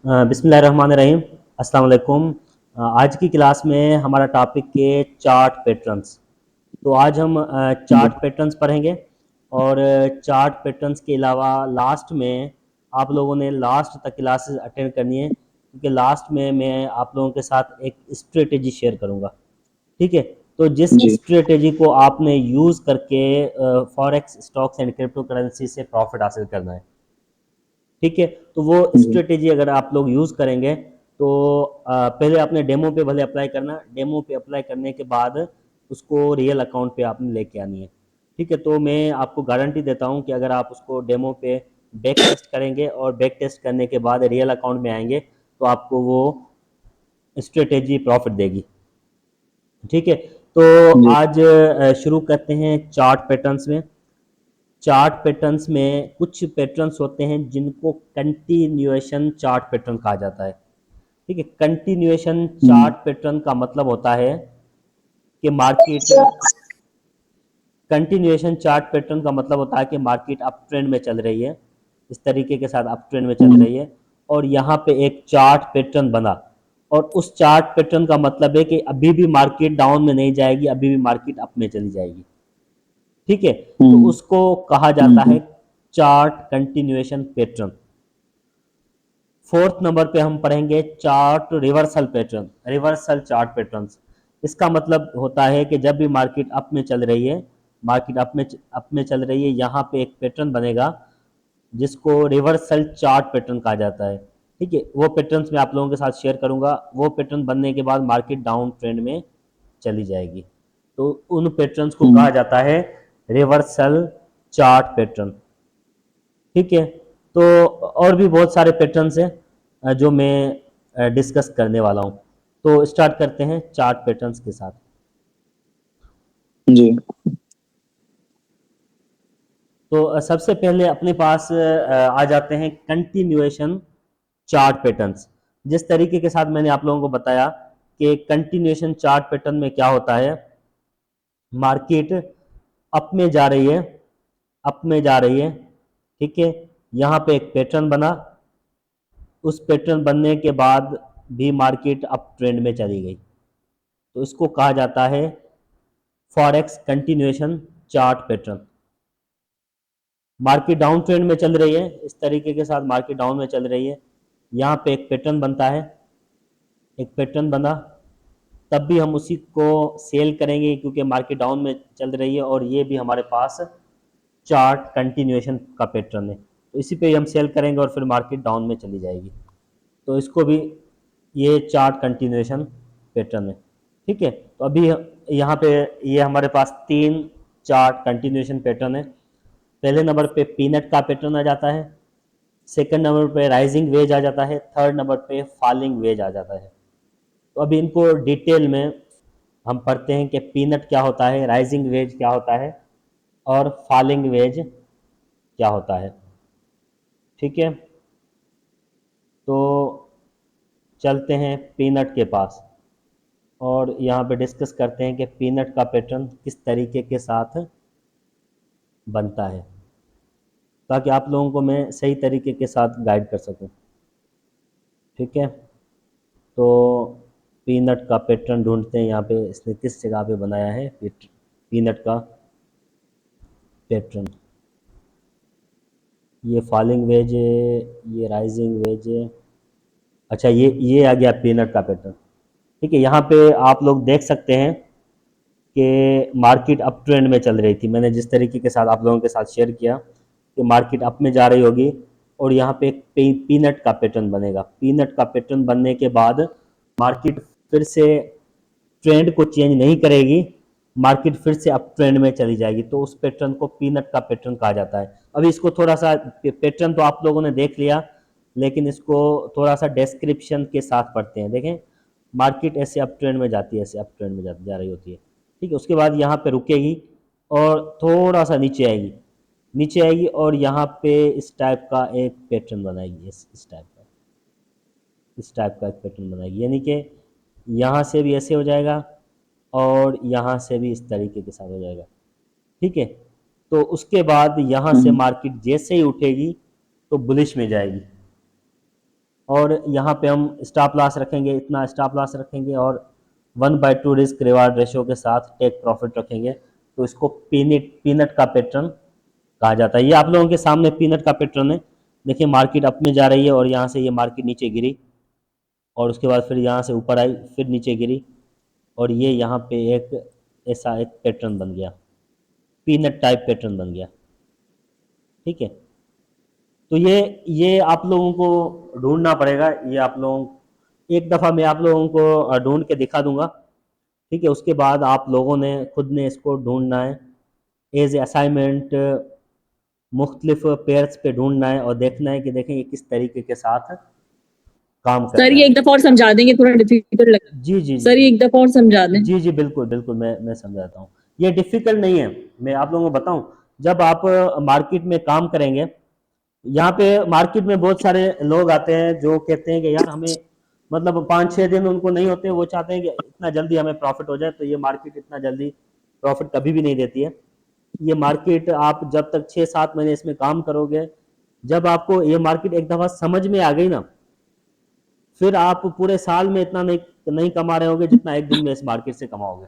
बिस्मिल्लाहिर्रहमानिर्रहीम। अस्सलाम वालेकुम। आज की क्लास में हमारा टॉपिक है चार्ट पैटर्न्स। तो आज हम जी। चार्ट पैटर्न्स पढ़ेंगे और चार्ट पैटर्न्स के अलावा लास्ट में आप लोगों ने लास्ट तक क्लासेस अटेंड करनी है, क्योंकि लास्ट में मैं आप लोगों के साथ एक स्ट्रेटेजी शेयर करूंगा। ठीक है। तो जिस जी। स्ट्रेटेजी को आपने यूज़ करके forex stocks and crypto currency से प्रॉफिट हासिल करना है। ठीक है। तो वो जी। स्ट्रेटेजी अगर आप लोग यूज़ करेंगे तो पहले आपने डेमो पे भले अप्लाई करना, डेमो पे अप्लाई करने के बाद उसको रियल अकाउंट पे आपने लेके आनी है। ठीक है। तो मैं आपको गारंटी देता हूँ कि अगर आप उसको डेमो पे बैक टेस्ट करेंगे और बैक टेस्ट करने के बाद रियल अकाउंट में आएंगे तो आपको वो स्ट्रेटेजी प्रॉफिट देगी। ठीक है। तो जी। आज शुरू करते हैं चार्ट पैटर्न्स में। चार्ट पैटर्न्स में कुछ पैटर्न्स होते हैं जिनको कंटिन्यूएशन चार्ट पैटर्न कहा जाता है। ठीक है। कंटिन्यूएशन हम्म। चार्ट पैटर्न का मतलब होता है कि मार्केट कंटिन्यूएशन चार्ट पैटर्न का मतलब होता है कि मार्केट अप ट्रेंड में चल रही है, इस तरीके के साथ अप ट्रेंड में चल हम्म। रही है और यहाँ पे एक चार्ट पैटर्न बना और उस चार्ट पैटर्न का मतलब है कि अभी भी मार्केट डाउन में नहीं जाएगी, अभी भी मार्केट अप में चली जाएगी। ठीक है। तो हम्म। उसको कहा जाता है हम्म। Chart continuation pattern. Fourth number पे हम पढ़ेंगे chart reversal pattern, reversal chart patterns. इसका मतलब होता है कि जब भी मार्केट अप में चल रही है, मार्केट अप में चल रही है, यहाँ पे एक पैटर्न बनेगा जिसको रिवर्सल चार्ट पैटर्न कहा जाता है। ठीक है। वो पैटर्न्स मैं आप लोगों के साथ शेयर करूंगा। वो पैटर्न बनने के बाद मार्केट डाउन ट्रेंड में चली जाएगी। तो उन पैटर्न्स को कहा हम्म। जाता है रिवर्सल चार्ट पैटर्न। ठीक है। तो और भी बहुत सारे पैटर्न्स हैं जो मैं डिस्कस करने वाला हूँ। तो स्टार्ट करते हैं चार्ट पैटर्न्स के साथ। जी। तो सबसे पहले अपने पास आ जाते हैं कंटिन्यूएशन चार्ट पैटर्न्स। जिस तरीके के साथ मैंने आप लोगों को बताया कि कंटिन्यूएशन चार्ट पैटर्न में क्या होता है, मार्केट अप में जा रही है, अप में जा रही है। ठीक है। यहाँ पे एक पैटर्न बना, उस पैटर्न बनने के बाद भी मार्केट अप ट्रेंड में चली गई, तो इसको कहा जाता है forex continuation chart pattern. Market down trend में चल रही है, इस तरीके के साथ मार्केट डाउन में चल रही है, यहाँ पे एक पैटर्न बनता है, एक पैटर्न बना, तब भी हम उसी को सेल करेंगे क्योंकि मार्केट डाउन में चल रही है और ये भी हमारे पास चार्ट कंटिन्यूएशन का पैटर्न है, तो इसी पे हम सेल करेंगे और फिर मार्केट डाउन में चली जाएगी। तो इसको भी ये चार्ट कंटिन्यूएशन पैटर्न है। ठीक है। तो अभी यहाँ पे ये हमारे पास तीन चार्ट कंटिन्यूएशन पैटर्न है। पहले नंबर पे पीनट का पैटर्न आ जाता है, सेकंड नंबर पे राइजिंग वेज आ जाता है, थर्ड नंबर पे फॉलिंग वेज आ जाता है। तो अभी इनको डिटेल में हम पढ़ते हैं कि पीनट क्या होता है, राइजिंग वेज क्या होता है और फॉलिंग वेज क्या होता है। ठीक है। तो चलते हैं पीनट के पास और यहाँ पे डिस्कस करते हैं कि पीनट का पैटर्न किस तरीके के साथ बनता है, ताकि आप लोगों को मैं सही तरीके के साथ गाइड कर सकूं। ठीक है। तो पीनट का पैटर्न ढूंढते हैं, यहाँ पे इसने किस जगह पे बनाया है पीनट का पैटर्न। ये फॉलिंग वेज है, ये राइजिंग वेज है। अच्छा, ये आ गया पीनट का पैटर्न। ठीक है। यहाँ पे आप लोग देख सकते हैं कि मार्केट अप ट्रेंड में चल रही थी, मैंने जिस तरीके के साथ आप लोगों के साथ शेयर किया कि मार्केट अप में जा रही होगी और यहाँ पे एक पीनट का पैटर्न बनेगा। पीनट का पैटर्न बनने के बाद मार्केट फिर से ट्रेंड को चेंज नहीं करेगी, मार्केट फिर से अप ट्रेंड में चली जाएगी, तो उस पैटर्न को पीनट का पैटर्न कहा जाता है। अभी इसको थोड़ा सा, पैटर्न तो आप लोगों ने देख लिया, लेकिन इसको थोड़ा सा डिस्क्रिप्शन के साथ पढ़ते हैं। देखें, मार्केट ऐसे अप ट्रेंड में जाती है, ऐसे अप ट्रेंड में जा रही होती है। ठीक है। उसके बाद यहाँ पे रुकेगी और थोड़ा सा नीचे आएगी, नीचे आएगी और यहाँ पे इस टाइप का एक पैटर्न बनाएगी, इस टाइप का, इस टाइप का एक पैटर्न बनाएगी, यानी कि यहाँ से भी ऐसे हो जाएगा और यहाँ से भी इस तरीके के साथ हो जाएगा। ठीक है। तो उसके बाद यहाँ से हम्म। मार्केट जैसे ही उठेगी तो बुलिश में जाएगी। और यहाँ पे हम स्टॉप लॉस रखेंगे, इतना स्टॉप लॉस रखेंगे, और 1/2 रिस्क रिवार्ड रेशियो के साथ टेक प्रॉफिट रखेंगे। तो इसको पीनट पीनट का पैटर्न कहा जाता है। ये आप लोगों के सामने पीनट का पैटर्न है। देखिए मार्केट अप में जा रही है और यहाँ से ये मार्केट नीचे गिरी, और उसके बाद फिर यहाँ से ऊपर आई, फिर नीचे गिरी, और ये यहाँ पे एक ऐसा एक पैटर्न बन गया, पीनट टाइप पैटर्न बन गया। ठीक है, तो ये आप लोगों को ढूंढना पड़ेगा। ये आप लोगों, एक दफ़ा मैं आप लोगों को ढूंढ के दिखा दूंगा। ठीक है, उसके बाद आप लोगों ने खुद ने इसको ढूंढना है, एज ए असाइनमेंट मुख्तलिफ पेयर्स पे ढूंढना है और देखना है कि देखें ये किस तरीके के साथ काम कर सर रहा ये है। एक दफा और समझा देंगे, थोड़ा डिफिकल्ट लग जी जी जी सर, ये एक दफा और समझा दें। जी जी बिल्कुल बिल्कुल, मैं समझाता हूँ। ये डिफ़िकल्ट नहीं है, मैं आप लोगों को बताऊं। जब आप मार्केट में काम करेंगे, यहाँ पे मार्केट में बहुत सारे लोग आते हैं जो कहते हैं कि यार हमें, मतलब 5-6 दिन उनको नहीं होते, वो चाहते हैं कि इतना जल्दी हमें प्रॉफिट हो जाए। तो ये मार्केट इतना जल्दी प्रॉफिट कभी भी नहीं देती है। ये मार्केट आप जब तक 6-7 महीने इसमें काम करोगे, जब आपको ये मार्केट एक दफ़ा समझ में आ गई ना, फिर आप पूरे साल में इतना नहीं नहीं कमा रहे होगे जितना एक दिन में इस मार्केट से कमाओगे।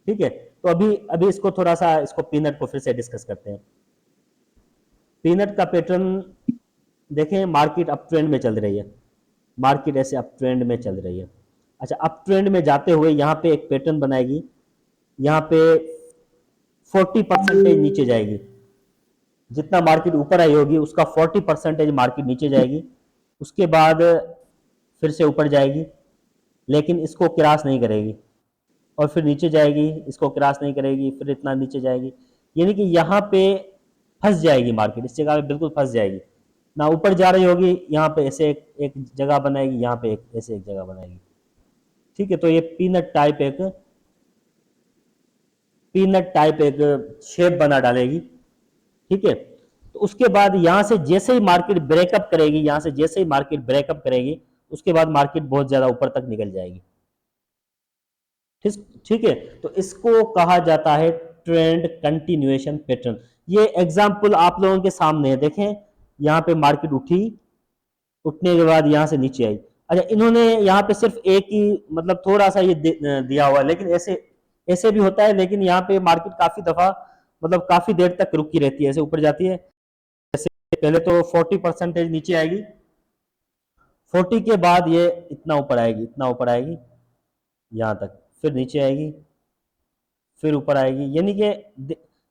ठीक है, तो अभी अभी इसको थोड़ा सा, इसको पीनट को फिर से डिस्कस करते हैं। पीनट का पैटर्न देखें, मार्केट अप ट्रेंड में चल रही है, मार्केट ऐसे अप ट्रेंड में चल रही है। अच्छा, अप ट्रेंड में जाते हुए यहाँ पे एक पैटर्न बनाएगी, यहाँ पे 40% नीचे जाएगी। जितना मार्केट ऊपर आई होगी उसका 40% मार्केट नीचे जाएगी, उसके बाद फिर से ऊपर जाएगी, लेकिन इसको क्रॉस नहीं करेगी, और फिर नीचे जाएगी, इसको क्रॉस नहीं करेगी, फिर इतना नीचे जाएगी। यानी कि यहाँ पे फंस जाएगी मार्केट, इस जगह पे बिल्कुल फंस जाएगी। ना ऊपर जा रही होगी, यहाँ पे ऐसे एक जगह बनाएगी, यहाँ पे ऐसे एक जगह बनाएगी। ठीक है, तो ये पीनट टाइप एक शेप बना डालेगी। ठीक है, तो उसके बाद यहाँ से जैसे ही मार्केट ब्रेकअप करेगी, यहाँ से जैसे ही मार्केट ब्रेकअप करेगी, उसके बाद मार्केट बहुत ज्यादा ऊपर तक निकल जाएगी। ठीक ठीक है, तो इसको कहा जाता है ट्रेंड कंटिन्यूएशन पैटर्न। ये एग्जाम्पल आप लोगों के सामने है, देखें यहाँ पे मार्केट उठी, उठने के बाद यहाँ से नीचे आई। अच्छा, इन्होंने यहाँ पे सिर्फ एक ही, मतलब थोड़ा सा ये दिया हुआ है, लेकिन ऐसे ऐसे भी होता है। लेकिन यहाँ पे मार्केट काफी दफा, मतलब काफी देर तक रुकी रहती है, ऐसे ऊपर जाती है। जैसे पहले तो 40% नीचे आएगी, 40 के बाद ये इतना ऊपर आएगी, इतना ऊपर आएगी यहाँ तक, फिर नीचे आएगी, फिर ऊपर आएगी। यानी कि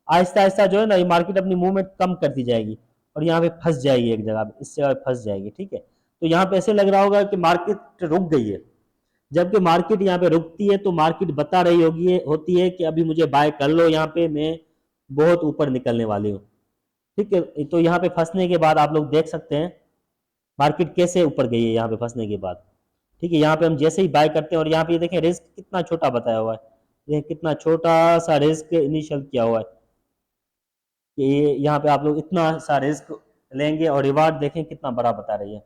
आहिस्ता आहिस्ता जो है ना, ये मार्केट अपनी मूवमेंट कम करती जाएगी, और यहाँ पे फंस जाएगी एक जगह पे, इस जगह पे फंस जाएगी। ठीक है, तो यहाँ पे ऐसे लग रहा होगा कि मार्केट रुक गई है, जबकि मार्केट यहाँ पे रुकती है तो मार्केट बता रही होती है कि अभी मुझे बाय कर लो, यहाँ पे मैं बहुत ऊपर निकलने वाली हूँ। ठीक है, तो यहाँ पे फंसने के बाद आप लोग देख सकते हैं मार्केट कैसे ऊपर गई है यहाँ पे फंसने के बाद। ठीक है, यहाँ पे हम जैसे ही बाय करते हैं, और यहाँ पे ये देखें रिस्क कितना छोटा बताया हुआ है, ये कितना छोटा सा रिस्क इनिशियल किया हुआ है कि यहाँ पे आप लोग इतना सा रिस्क लेंगे, और रिवार्ड देखें कितना बड़ा बता रही है।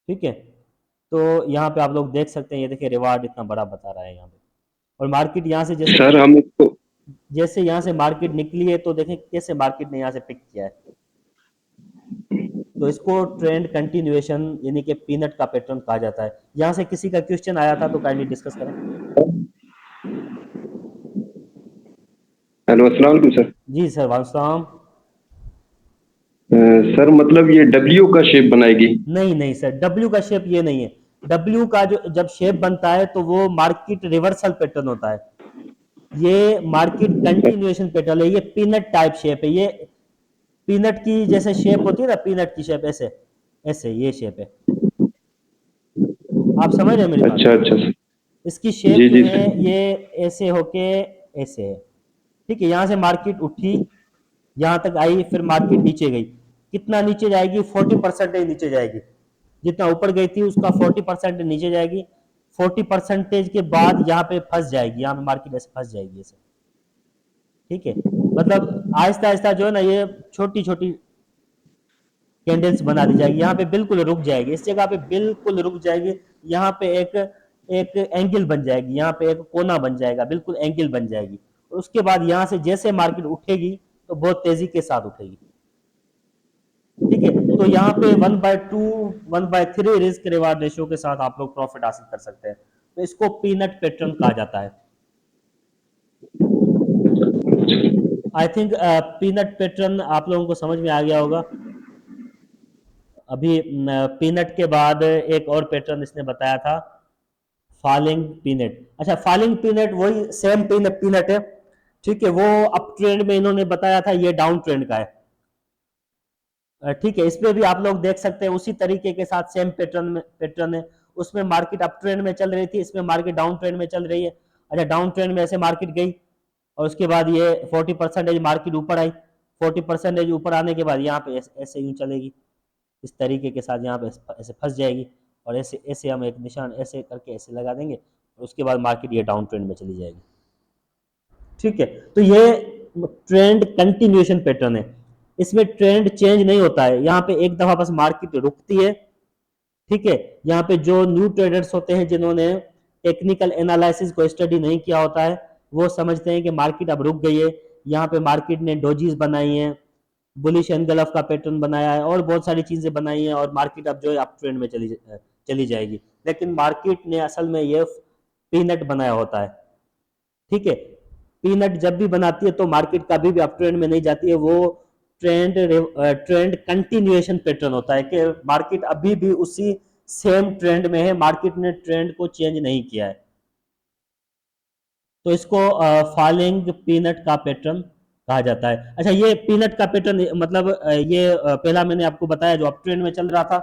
ठीक है, तो यहाँ पे आप लोग देख सकते हैं, ये देखिए रिवार्ड इतना बड़ा बता रहा है यहाँ पे। और मार्केट यहाँ से सर हम इसको जैसे यहाँ से मार्केट निकली है, तो देखें कैसे मार्केट ने यहाँ से पिक किया है। तो इसको ट्रेंड कंटिन्यूएशन यानी कि पीनट का पैटर्न कहा जाता है। यहाँ से किसी का क्वेश्चन आया था तो काइंडली डिस्कस करें। हेलो, अस्सलाम वालेकुम सर। जी सर, वालेकुम। सर मतलब ये डब्ल्यू का शेप बनाएगी? नहीं नहीं सर, डब्ल्यू का शेप ये नहीं है। डब्ल्यू का जो जब शेप बनता है तो वो मार्केट रिवर्सल पैटर्न होता है, ये मार्केट कंटिन्यूएशन पैटर्न है। ये पीनट टाइप शेप है, ये पीनट की जैसे शेप होती है ना, पीनट की शेप ऐसे ऐसे ये शेप है। आप समझ रहे हैं मेरी बात? अच्छा अच्छा सर। इसकी शेप जी जो जी है सर। ये ऐसे होके ऐसे है। ठीक है, यहाँ से मार्केट उठी, यहाँ तक आई, फिर मार्केट नीचे गई। कितना नीचे जाएगी? 40% नीचे जाएगी। जितना ऊपर गई थी उसका 40% नीचे जाएगी। 40% के बाद यहाँ पे फंस जाएगी, यहाँ पे मार्केट ऐसे फंस जाएगी ऐसे। ठीक है, मतलब आहिस्ता आहिस्ता जो है ना, ये छोटी छोटी कैंडल्स बना दी जाएगी, यहाँ पे बिल्कुल रुक जाएगी, इस जगह पे बिल्कुल रुक जाएगी। यहाँ पे एक एक एंगल बन जाएगी, यहाँ पे एक कोना बन जाएगा, बिल्कुल एंगल बन जाएगी। और उसके बाद यहाँ से जैसे मार्केट उठेगी तो बहुत तेजी के साथ उठेगी। ठीक है, तो यहाँ पे 1/2 1/3 रिस्क रिवार्ड रेशियो के साथ आप लोग प्रॉफिट हासिल कर सकते हैं। तो इसको पीनट पैटर्न कहा जाता है। आई थिंक पीनट पैटर्न आप लोगों को समझ में आ गया होगा। अभी पीनट के बाद एक और पैटर्न इसने बताया था, फॉलिंग पीनट। अच्छा, फॉलिंग पीनट वही सेम पीनट है, ठीक है। वो अप ट्रेंड में इन्होंने बताया था, ये डाउन ट्रेंड का है, ठीक है। इसमें भी आप लोग देख सकते हैं उसी तरीके के साथ सेम पैटर्न है। उसमें मार्केट अप ट्रेंड में चल रही थी, इसमें मार्केट डाउन ट्रेंड में चल रही है। अच्छा, डाउन ट्रेंड में ऐसे मार्केट गई और उसके बाद ये 40% मार्केट ऊपर आई। 40% ऊपर आने के बाद यहाँ पे ऐसे यूं चलेगी इस तरीके के साथ, यहाँ पे ऐसे फंस जाएगी और ऐसे ऐसे हम एक निशान ऐसे करके ऐसे लगा देंगे और उसके बाद मार्केट ये डाउन ट्रेंड में चली जाएगी, ठीक है। तो ये ट्रेंड कंटिन्यूएशन पैटर्न है, इसमें ट्रेंड चेंज नहीं होता है। यहाँ पे एक दफा बस मार्केट रुकती है, ठीक है। यहाँ पे जो न्यू ट्रेडर्स होते हैं जिन्होंने टेक्निकल एनालिसिस को स्टडी नहीं किया होता है, वो समझते हैं कि मार्केट अब रुक गई है। यहाँ पे मार्केट ने डोजीज बनाई हैं, बुलिश एनगल्फ का पैटर्न बनाया है और बहुत सारी चीजें बनाई हैं और मार्केट अब जो है अप ट्रेंड में चली जाएगी। लेकिन मार्केट ने असल में ये पीनट बनाया होता है, ठीक है। पीनट जब भी बनाती है तो मार्केट कभी भी अप ट्रेंड में नहीं जाती है, वो ट्रेंड कंटिन्यूएशन पैटर्न होता है कि मार्केट अभी भी उसी सेम ट्रेंड में है, मार्केट ने ट्रेंड को चेंज नहीं किया है। तो इसको फॉलिंग पीनट का पैटर्न कहा जाता है। अच्छा, ये पीनट का पैटर्न मतलब ये पहला मैंने आपको बताया जो अप ट्रेंड में चल रहा था,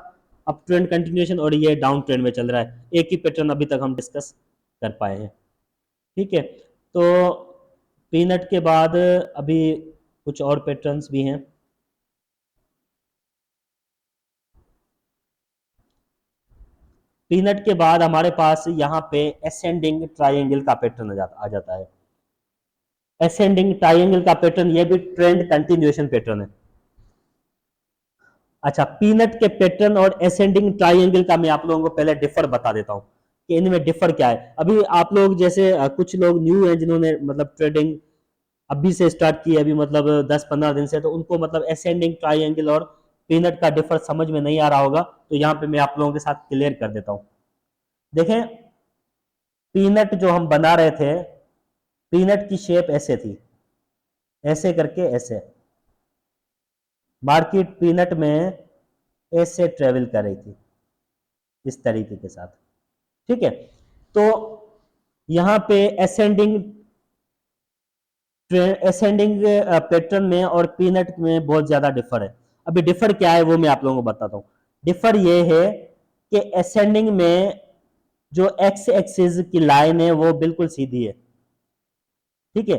अप ट्रेंड कंटिन्यूएशन, और ये डाउन ट्रेंड में चल रहा है। एक ही पैटर्न अभी तक हम डिस्कस कर पाए हैं, ठीक है। तो पीनट के बाद अभी कुछ और पैटर्न्स भी हैं। पीनट के बाद हमारे पास यहाँ पे एसेंडिंग ट्रायंगल का पैटर्न आ जाता है। एसेंडिंग ट्रायंगल का पैटर्न ये भी ट्रेंड कंटिन्यूएशन पैटर्न है। अच्छा, पीनट के पैटर्न और एसेंडिंग ट्रायंगल का मैं आप लोगों को पहले डिफर बता देता हूँ कि इनमें डिफर क्या है। अभी आप लोग जैसे कुछ लोग न्यू हैं जिन्होंने मतलब ट्रेडिंग अभी से स्टार्ट की है, अभी मतलब 10-15 दिन से, तो उनको मतलब एसेंडिंग ट्रायंगल और पीनट का डिफर समझ में नहीं आ रहा होगा, तो यहाँ पे मैं आप लोगों के साथ क्लियर कर देता हूँ। देखें, पीनट जो हम बना रहे थे, पीनट की शेप ऐसे थी, ऐसे करके ऐसे मार्केट पीनट में ऐसे ट्रेवल कर रही थी इस तरीके के साथ, ठीक है। तो यहाँ पे एसेंडिंग पैटर्न में और पीनट में बहुत ज्यादा डिफर है। अभी डिफर क्या है वो मैं आप लोगों को बताता हूँ। डिफर ये है कि एसेंडिंग में जो एक्स एक्सिस की लाइन है वो बिल्कुल सीधी है, ठीक है।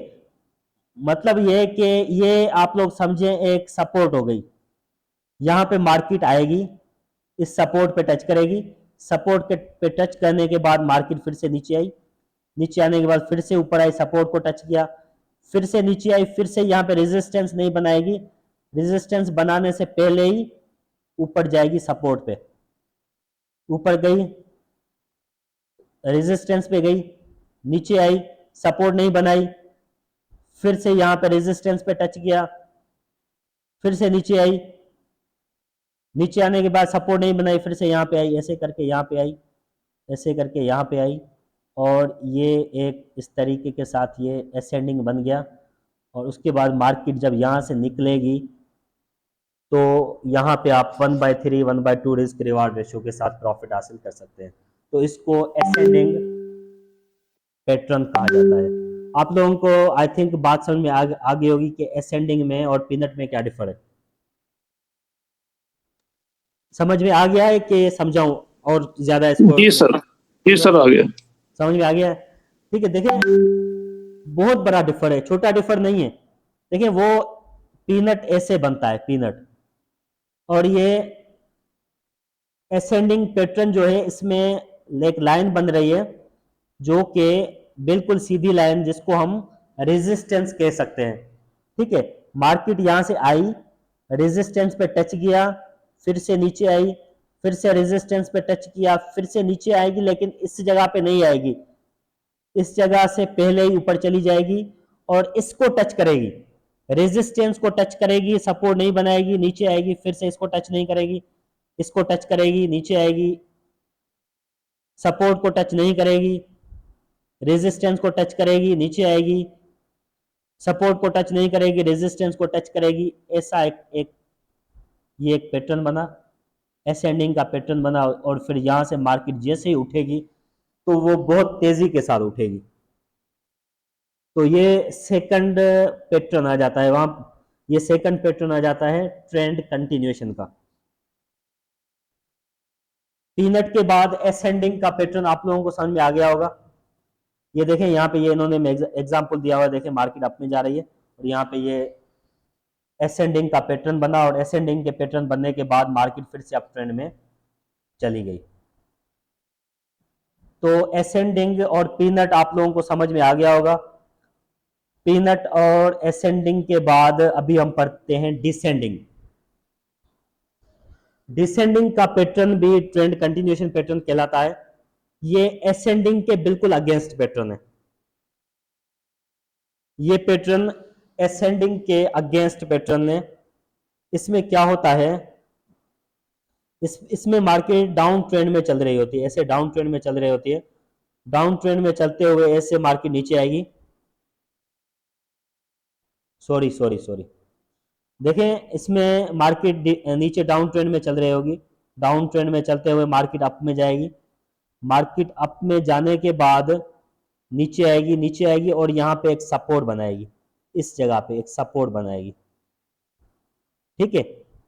मतलब ये कि ये आप लोग समझे एक सपोर्ट हो गई, यहां पे मार्केट आएगी, इस सपोर्ट पे टच करेगी, सपोर्ट पे टच करने के बाद मार्केट फिर से नीचे आई, नीचे आने के बाद फिर से ऊपर आई, सपोर्ट को टच किया, फिर से नीचे आई, फिर से यहाँ पे रेजिस्टेंस नहीं बनाएगी, रेजिस्टेंस बनाने से पहले ही ऊपर जाएगी, सपोर्ट पे ऊपर गई, रेजिस्टेंस पे गई, नीचे आई, सपोर्ट नहीं बनाई, फिर से यहाँ पे रेजिस्टेंस पे टच किया, फिर से नीचे आई, नीचे आने के बाद सपोर्ट नहीं बनाई, फिर से यहाँ पे आई, ऐसे करके यहाँ पे आई, ऐसे करके यहाँ पे आई, और ये एक इस तरीके के साथ ये असेंडिंग बन गया। और उसके बाद मार्केट जब यहाँ से निकलेगी तो यहाँ पे आप 1/3 1/2 रिस्क रिवार्ड रेशियो के साथ प्रॉफिट हासिल कर सकते हैं। तो इसको असेंडिंग पैटर्न कहा जाता है। आप लोगों को आई थिंक बात समझ में आ गई होगी कि असेंडिंग में और पीनट में क्या डिफर है। समझ में आ गया है कि समझाऊं और ज्यादा इसको? जी सर, जी सर, आ गया। समझ में आ गया है, ठीक है। देखिए, बहुत बड़ा डिफर है, छोटा डिफर नहीं है। देखिए, वो पीनट ऐसे बनता है, पीनट, और ये असेंडिंग पैटर्न जो है इसमें एक लाइन बन रही है जो कि बिल्कुल सीधी लाइन, जिसको हम रेजिस्टेंस कह सकते हैं, ठीक है। मार्केट यहां से आई, रेजिस्टेंस पे टच किया, फिर से नीचे आई, फिर से रेजिस्टेंस पे टच किया, फिर से नीचे आएगी, लेकिन इस जगह पे नहीं आएगी, इस जगह से पहले ही ऊपर चली जाएगी और इसको टच करेगी, रेजिस्टेंस को टच करेगी, सपोर्ट नहीं बनाएगी, नीचे आएगी, फिर से इसको टच नहीं करेगी, इसको टच करेगी, नीचे आएगी, सपोर्ट को टच नहीं करेगी, रेजिस्टेंस को टच करेगी, नीचे आएगी, सपोर्ट को टच नहीं करेगी, रेजिस्टेंस को टच करेगी। ऐसा एक ये एक पैटर्न बना, असेंडिंग का पैटर्न बना, और फिर यहाँ से मार्केट जैसे ही उठेगी तो वो बहुत तेजी के साथ उठेगी। तो ये सेकंड पैटर्न आ जाता है वहां, ये सेकंड पैटर्न आ जाता है ट्रेंड कंटिन्यूएशन का। पीनट के बाद असेंडिंग का पैटर्न आप लोगों को समझ में आ गया होगा। ये देखें यहाँ पे ये इन्होंने एग्जांपल दिया हुआ है, देखें मार्केट अप में जा रही है और यहाँ पे ये असेंडिंग का पैटर्न बना, और असेंडिंग के पैटर्न बनने के बाद मार्केट फिर से अप ट्रेंड में चली गई। तो असेंडिंग और पीनट आप लोगों को समझ में आ गया होगा। पीनट और असेंडिंग के बाद अभी हम पढ़ते हैं डिसेंडिंग। डिसेंडिंग का पैटर्न भी ट्रेंड कंटिन्यूएशन पैटर्न कहलाता है। ये असेंडिंग के बिल्कुल अगेंस्ट पैटर्न है। ये पैटर्न असेंडिंग के अगेंस्ट पैटर्न है। इसमें क्या होता है, इसमें मार्केट डाउन ट्रेंड में चल रही होती है, ऐसे डाउन ट्रेंड में चल रही होती है। डाउन ट्रेंड में चलते हुए ऐसे मार्केट नीचे आएगी, सॉरी सॉरी सॉरी, देखें इसमें मार्केट नीचे डाउन ट्रेंड में चल रही होगी, डाउन ट्रेंड में चलते हुए मार्केट अप में जाएगी, मार्केट अप में जाने के बाद नीचे आएगी, नीचे आएगी और यहाँ पे एक सपोर्ट बनाएगी, इस जगह पे एक सपोर्ट बनाएगी। ठीक है,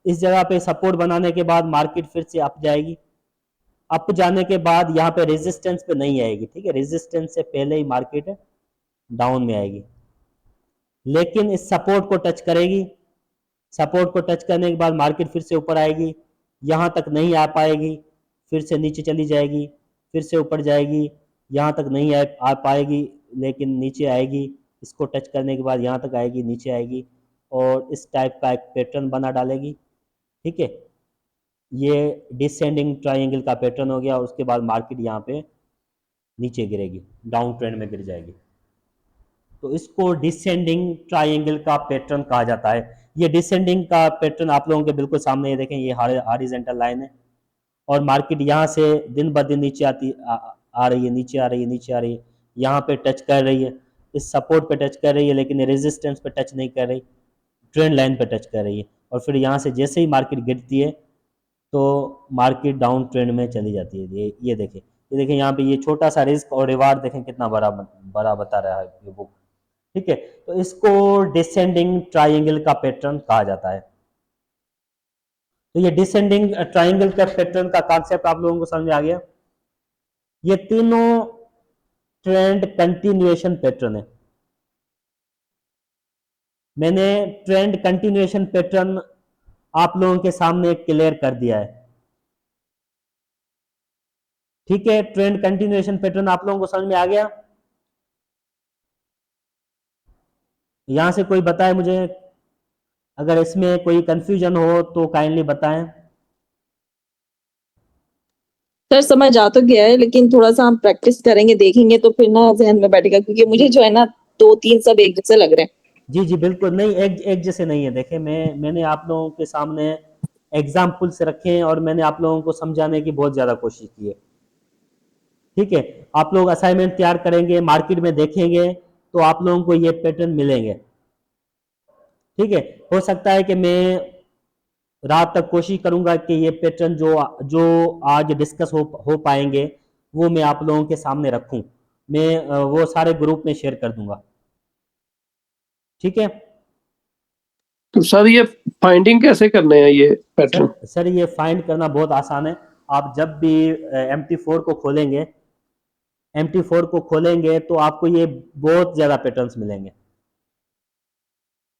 इस जगह पे सपोर्ट बनाने के बाद मार्केट फिर से अप जाएगी। अप जाने के बाद यहाँ पे रेजिस्टेंस पे नहीं आएगी। ठीक है, रेजिस्टेंस से पहले ही मार्केट डाउन में आएगी, लेकिन इस सपोर्ट को टच करेगी। सपोर्ट को टच करने के बाद मार्केट फिर से ऊपर आएगी, यहाँ तक नहीं आ पाएगी, फिर से नीचे चली जाएगी, फिर से ऊपर जाएगी, यहाँ तक नहीं आ पाएगी लेकिन नीचे आएगी, इसको टच करने के बाद यहाँ तक आएगी, नीचे आएगी और इस टाइप का एक पैटर्न बना डालेगी। ठीक है, ये डिसेंडिंग ट्रायंगल का पैटर्न हो गया। उसके बाद मार्केट यहाँ पे नीचे गिरेगी, डाउन ट्रेंड में गिर जाएगी। तो इसको डिसेंडिंग ट्रायंगल का पैटर्न कहा जाता है। ये डिसेंडिंग का पैटर्न आप लोगों के बिल्कुल सामने, ये देखें, ये हॉरिजॉन्टल लाइन है और मार्केट यहाँ से दिन ब दिन नीचे आ रही है, नीचे आ रही है, नीचे आ रही है, यहाँ पे टच कर रही है, इस सपोर्ट पे टच कर रही है, लेकिन रेजिस्टेंस पे टच नहीं कर रही, ट्रेंड लाइन पे टच कर रही है। और फिर यहाँ से जैसे ही मार्केट गिरती है तो मार्केट डाउन ट्रेंड में चली जाती है। ये देखें यहाँ पे ये छोटा सा रिस्क और रिवार्ड देखें कितना बड़ा बड़ा बता रहा है ये बुक। ठीक है, तो इसको डिसेंडिंग ट्रायंगल का पैटर्न कहा जाता है। तो ये डिसेंडिंग ट्रायंगल का पैटर्न का कॉन्सेप्ट आप लोगों को समझ में आ गया। ये तीनों ट्रेंड कंटिन्यूएशन पैटर्न है। मैंने ट्रेंड कंटिन्यूएशन पैटर्न आप लोगों के सामने क्लियर कर दिया है। ठीक है, ट्रेंड कंटिन्यूएशन पैटर्न आप लोगों को समझ में आ गया। यहां से कोई बताए मुझे, अगर इसमें कोई कंफ्यूजन हो तो काइंडली बताएं। सर समझ आ तो गया है, लेकिन थोड़ा सा हम प्रैक्टिस करेंगे, देखेंगे तो फिर ना जहन में बैठेगा, क्योंकि मुझे जो है ना 2-3 सब एक जैसे लग रहे हैं। जी जी बिल्कुल नहीं, एक जैसे नहीं है। देखें मैंने आप लोगों के सामने एग्जाम्पल से रखे हैं और मैंने आप लोगों को समझाने की बहुत ज़्यादा कोशिश की है। ठीक है, आप लोग असाइनमेंट तैयार करेंगे, मार्केट में देखेंगे तो आप लोगों को ये पैटर्न मिलेंगे। ठीक है, हो सकता है कि मैं रात तक कोशिश करूंगा कि ये पैटर्न जो आज डिस्कस हो पाएंगे वो मैं आप लोगों के सामने रखूं। मैं वो सारे ग्रुप में शेयर कर दूंगा। ठीक है, तो सर ये फाइंडिंग कैसे करने हैं ये पैटर्न? सर ये फाइंड करना बहुत आसान है। आप जब भी MT4 को खोलेंगे, MT4 को खोलेंगे तो आपको ये बहुत ज़्यादा पैटर्न्स मिलेंगे।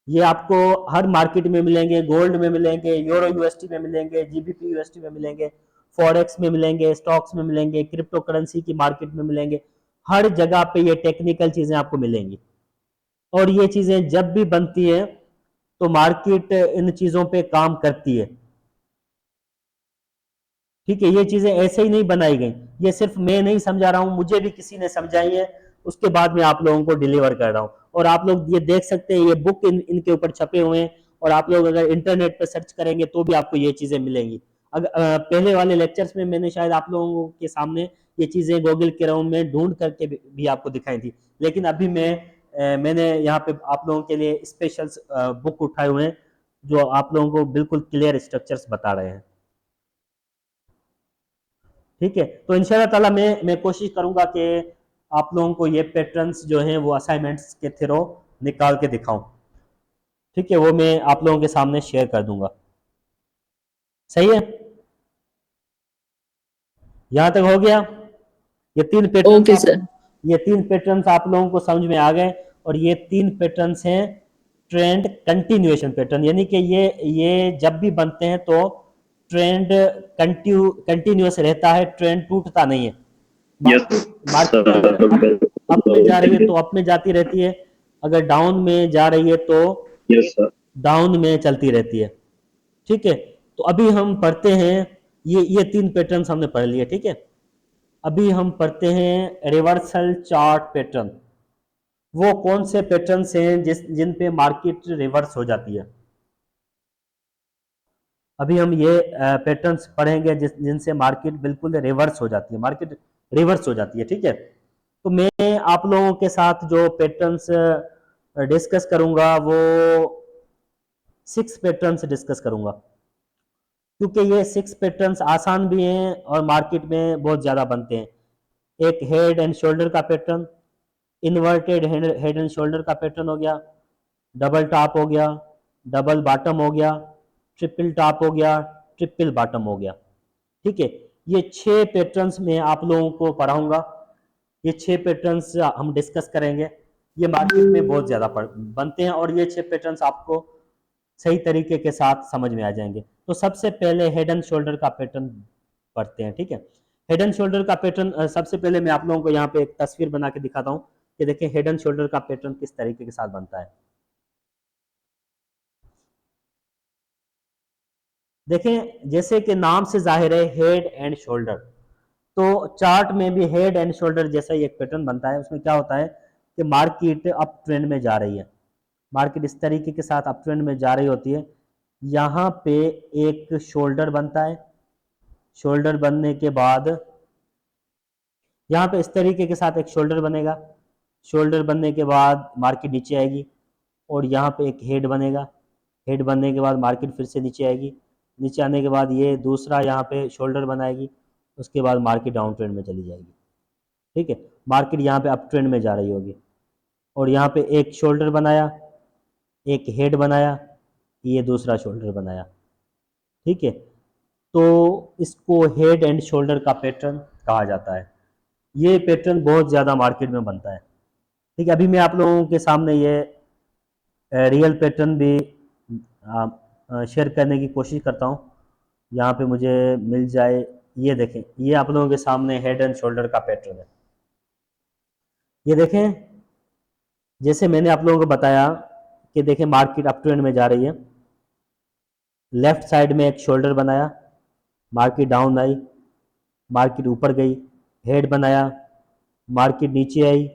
ये आपको हर मार्केट में मिलेंगे, गोल्ड में मिलेंगे, यूरो यूएसटी में मिलेंगे, जीबीपी यूएसटी में मिलेंगे, फॉरेक्स में मिलेंगे, स्टॉक्स में मिलेंगे, क्रिप्टो करेंसी की मार्केट में मिलेंगे। हर जगह पे ये टेक्निकल चीज़ें आपको मिलेंगी। और ये चीज़ें जब भी बनती हैं तो मार्केट इन चीज़ों पे काम करती है। ठीक है, ये चीज़ें ऐसे ही नहीं बनाई गई, ये सिर्फ मैं नहीं समझा रहा हूँ, मुझे भी किसी ने समझाई है उसके बाद मैं आप लोगों को डिलीवर कर रहा हूँ। और आप लोग ये देख सकते हैं, ये बुक इनके ऊपर छपे हुए हैं, और आप लोग अगर इंटरनेट पर सर्च करेंगे तो भी आपको ये चीज़ें मिलेंगी। पहले वाले लेक्चर्स में मैंने शायद आप लोगों के सामने ये चीज़ें गूगल क्रोम में ढूंढ करके भी आपको दिखाई थी, लेकिन अभी मैंने यहाँ पे आप लोगों के लिए स्पेशल बुक उठाए हुए हैं जो आप लोगों को बिल्कुल क्लियर स्ट्रक्चर्स बता रहे हैं। ठीक है, तो इंशाल्लाह ताला मैं कोशिश करूंगा कि आप लोगों को ये पैटर्न्स जो हैं वो असाइनमेंट्स के थ्रू निकाल के दिखाऊं। ठीक है, वो मैं आप लोगों के सामने शेयर कर दूंगा। सही है, यहाँ तक हो गया। ये तीन पैटर्न्स ओके सर। ये तीन पैटर्न्स आप लोगों को समझ में आ गए, और ये तीन पैटर्न्स हैं ट्रेंड कंटिन्यूएशन पैटर्न, यानी कि ये जब भी बनते हैं तो ट्रेंड कंटिन्यूअस रहता है, ट्रेंड टूटता नहीं है। मार्केट अगर अप में जा रही है तो अप में जाती रहती है, अगर डाउन में जा रही है तो डाउन में चलती रहती है। ठीक है, तो अभी हम पढ़ते हैं, ये तीन पैटर्न्स हमने पढ़ लिए। ठीक है, अभी हम पढ़ते हैं रिवर्सल चार्ट पैटर्न। वो कौन से पैटर्न्स हैं जिन पे मार्केट रिवर्स हो जाती है। अभी हम ये पैटर्न्स पढ़ेंगे जिनसे मार्केट बिल्कुल रिवर्स हो जाती है, मार्केट रिवर्स हो जाती है। ठीक है, तो मैं आप लोगों के साथ जो पैटर्न्स डिस्कस करूंगा वो 6 पैटर्न्स डिस्कस करूंगा, क्योंकि ये 6 पैटर्न्स आसान भी हैं और मार्केट में बहुत ज़्यादा बनते हैं। एक हेड एंड शोल्डर का pattern, inverted head and shoulder का पैटर्न हो गया, डबल टॉप हो गया, डबल बॉटम हो गया, ट्रिपल टॉप हो गया, ट्रिपल बॉटम हो गया। ठीक है, ये 6 पैटर्न्स में आप लोगों को पढ़ाऊंगा। ये 6 पैटर्न्स हम डिस्कस करेंगे। ये मार्केट में बहुत ज़्यादा बनते हैं और ये 6 पैटर्न्स आपको सही तरीके के साथ समझ में आ जाएंगे। तो सबसे पहले हेड एंड शोल्डर का पैटर्न पढ़ते हैं। ठीक है, हेड एंड शोल्डर का पैटर्न सबसे पहले मैं आप लोगों को यहाँ पे एक तस्वीर बना के दिखाता हूँ कि देखिए हेड एंड शोल्डर का पैटर्न किस तरीके के साथ बनता है। देखें, जैसे कि नाम से जाहिर है हेड एंड शोल्डर, तो चार्ट में भी हेड एंड शोल्डर जैसा ही एक पैटर्न बनता है। उसमें क्या होता है कि मार्केट अप ट्रेंड में जा रही है, मार्केट इस तरीके के साथ अप ट्रेंड में जा रही होती है। यहाँ पे एक शोल्डर बनता है, शोल्डर बनने के बाद यहाँ पे इस तरीके के साथ एक शोल्डर बनेगा, शोल्डर बनने के बाद मार्केट नीचे आएगी, और यहाँ पे एक हेड बनेगा, हेड बनने के बाद मार्केट फिर से नीचे आएगी, नीचे आने के बाद ये दूसरा यहाँ पे शोल्डर बनाएगी, उसके बाद मार्केट डाउन ट्रेंड में चली जाएगी। ठीक है, मार्केट यहाँ पे अप ट्रेंड में जा रही होगी, और यहाँ पे एक शोल्डर बनाया, एक हेड बनाया, ये दूसरा शोल्डर बनाया। ठीक है, तो इसको हेड एंड शोल्डर का पैटर्न कहा जाता है। ये पैटर्न बहुत ज़्यादा मार्केट में बनता है। ठीक है, अभी मैं आप लोगों के सामने ये रियल पैटर्न भी शेयर करने की कोशिश करता हूँ, यहाँ पे मुझे मिल जाए। ये देखें, ये आप लोगों के सामने हेड एंड शोल्डर का पैटर्न है। ये देखें, जैसे मैंने आप लोगों को बताया कि देखें मार्केट अप ट्रेंड में जा रही है, लेफ्ट साइड में एक शोल्डर बनाया, मार्केट डाउन आई, मार्केट ऊपर गई, हेड बनाया, मार्केट नीचे आई,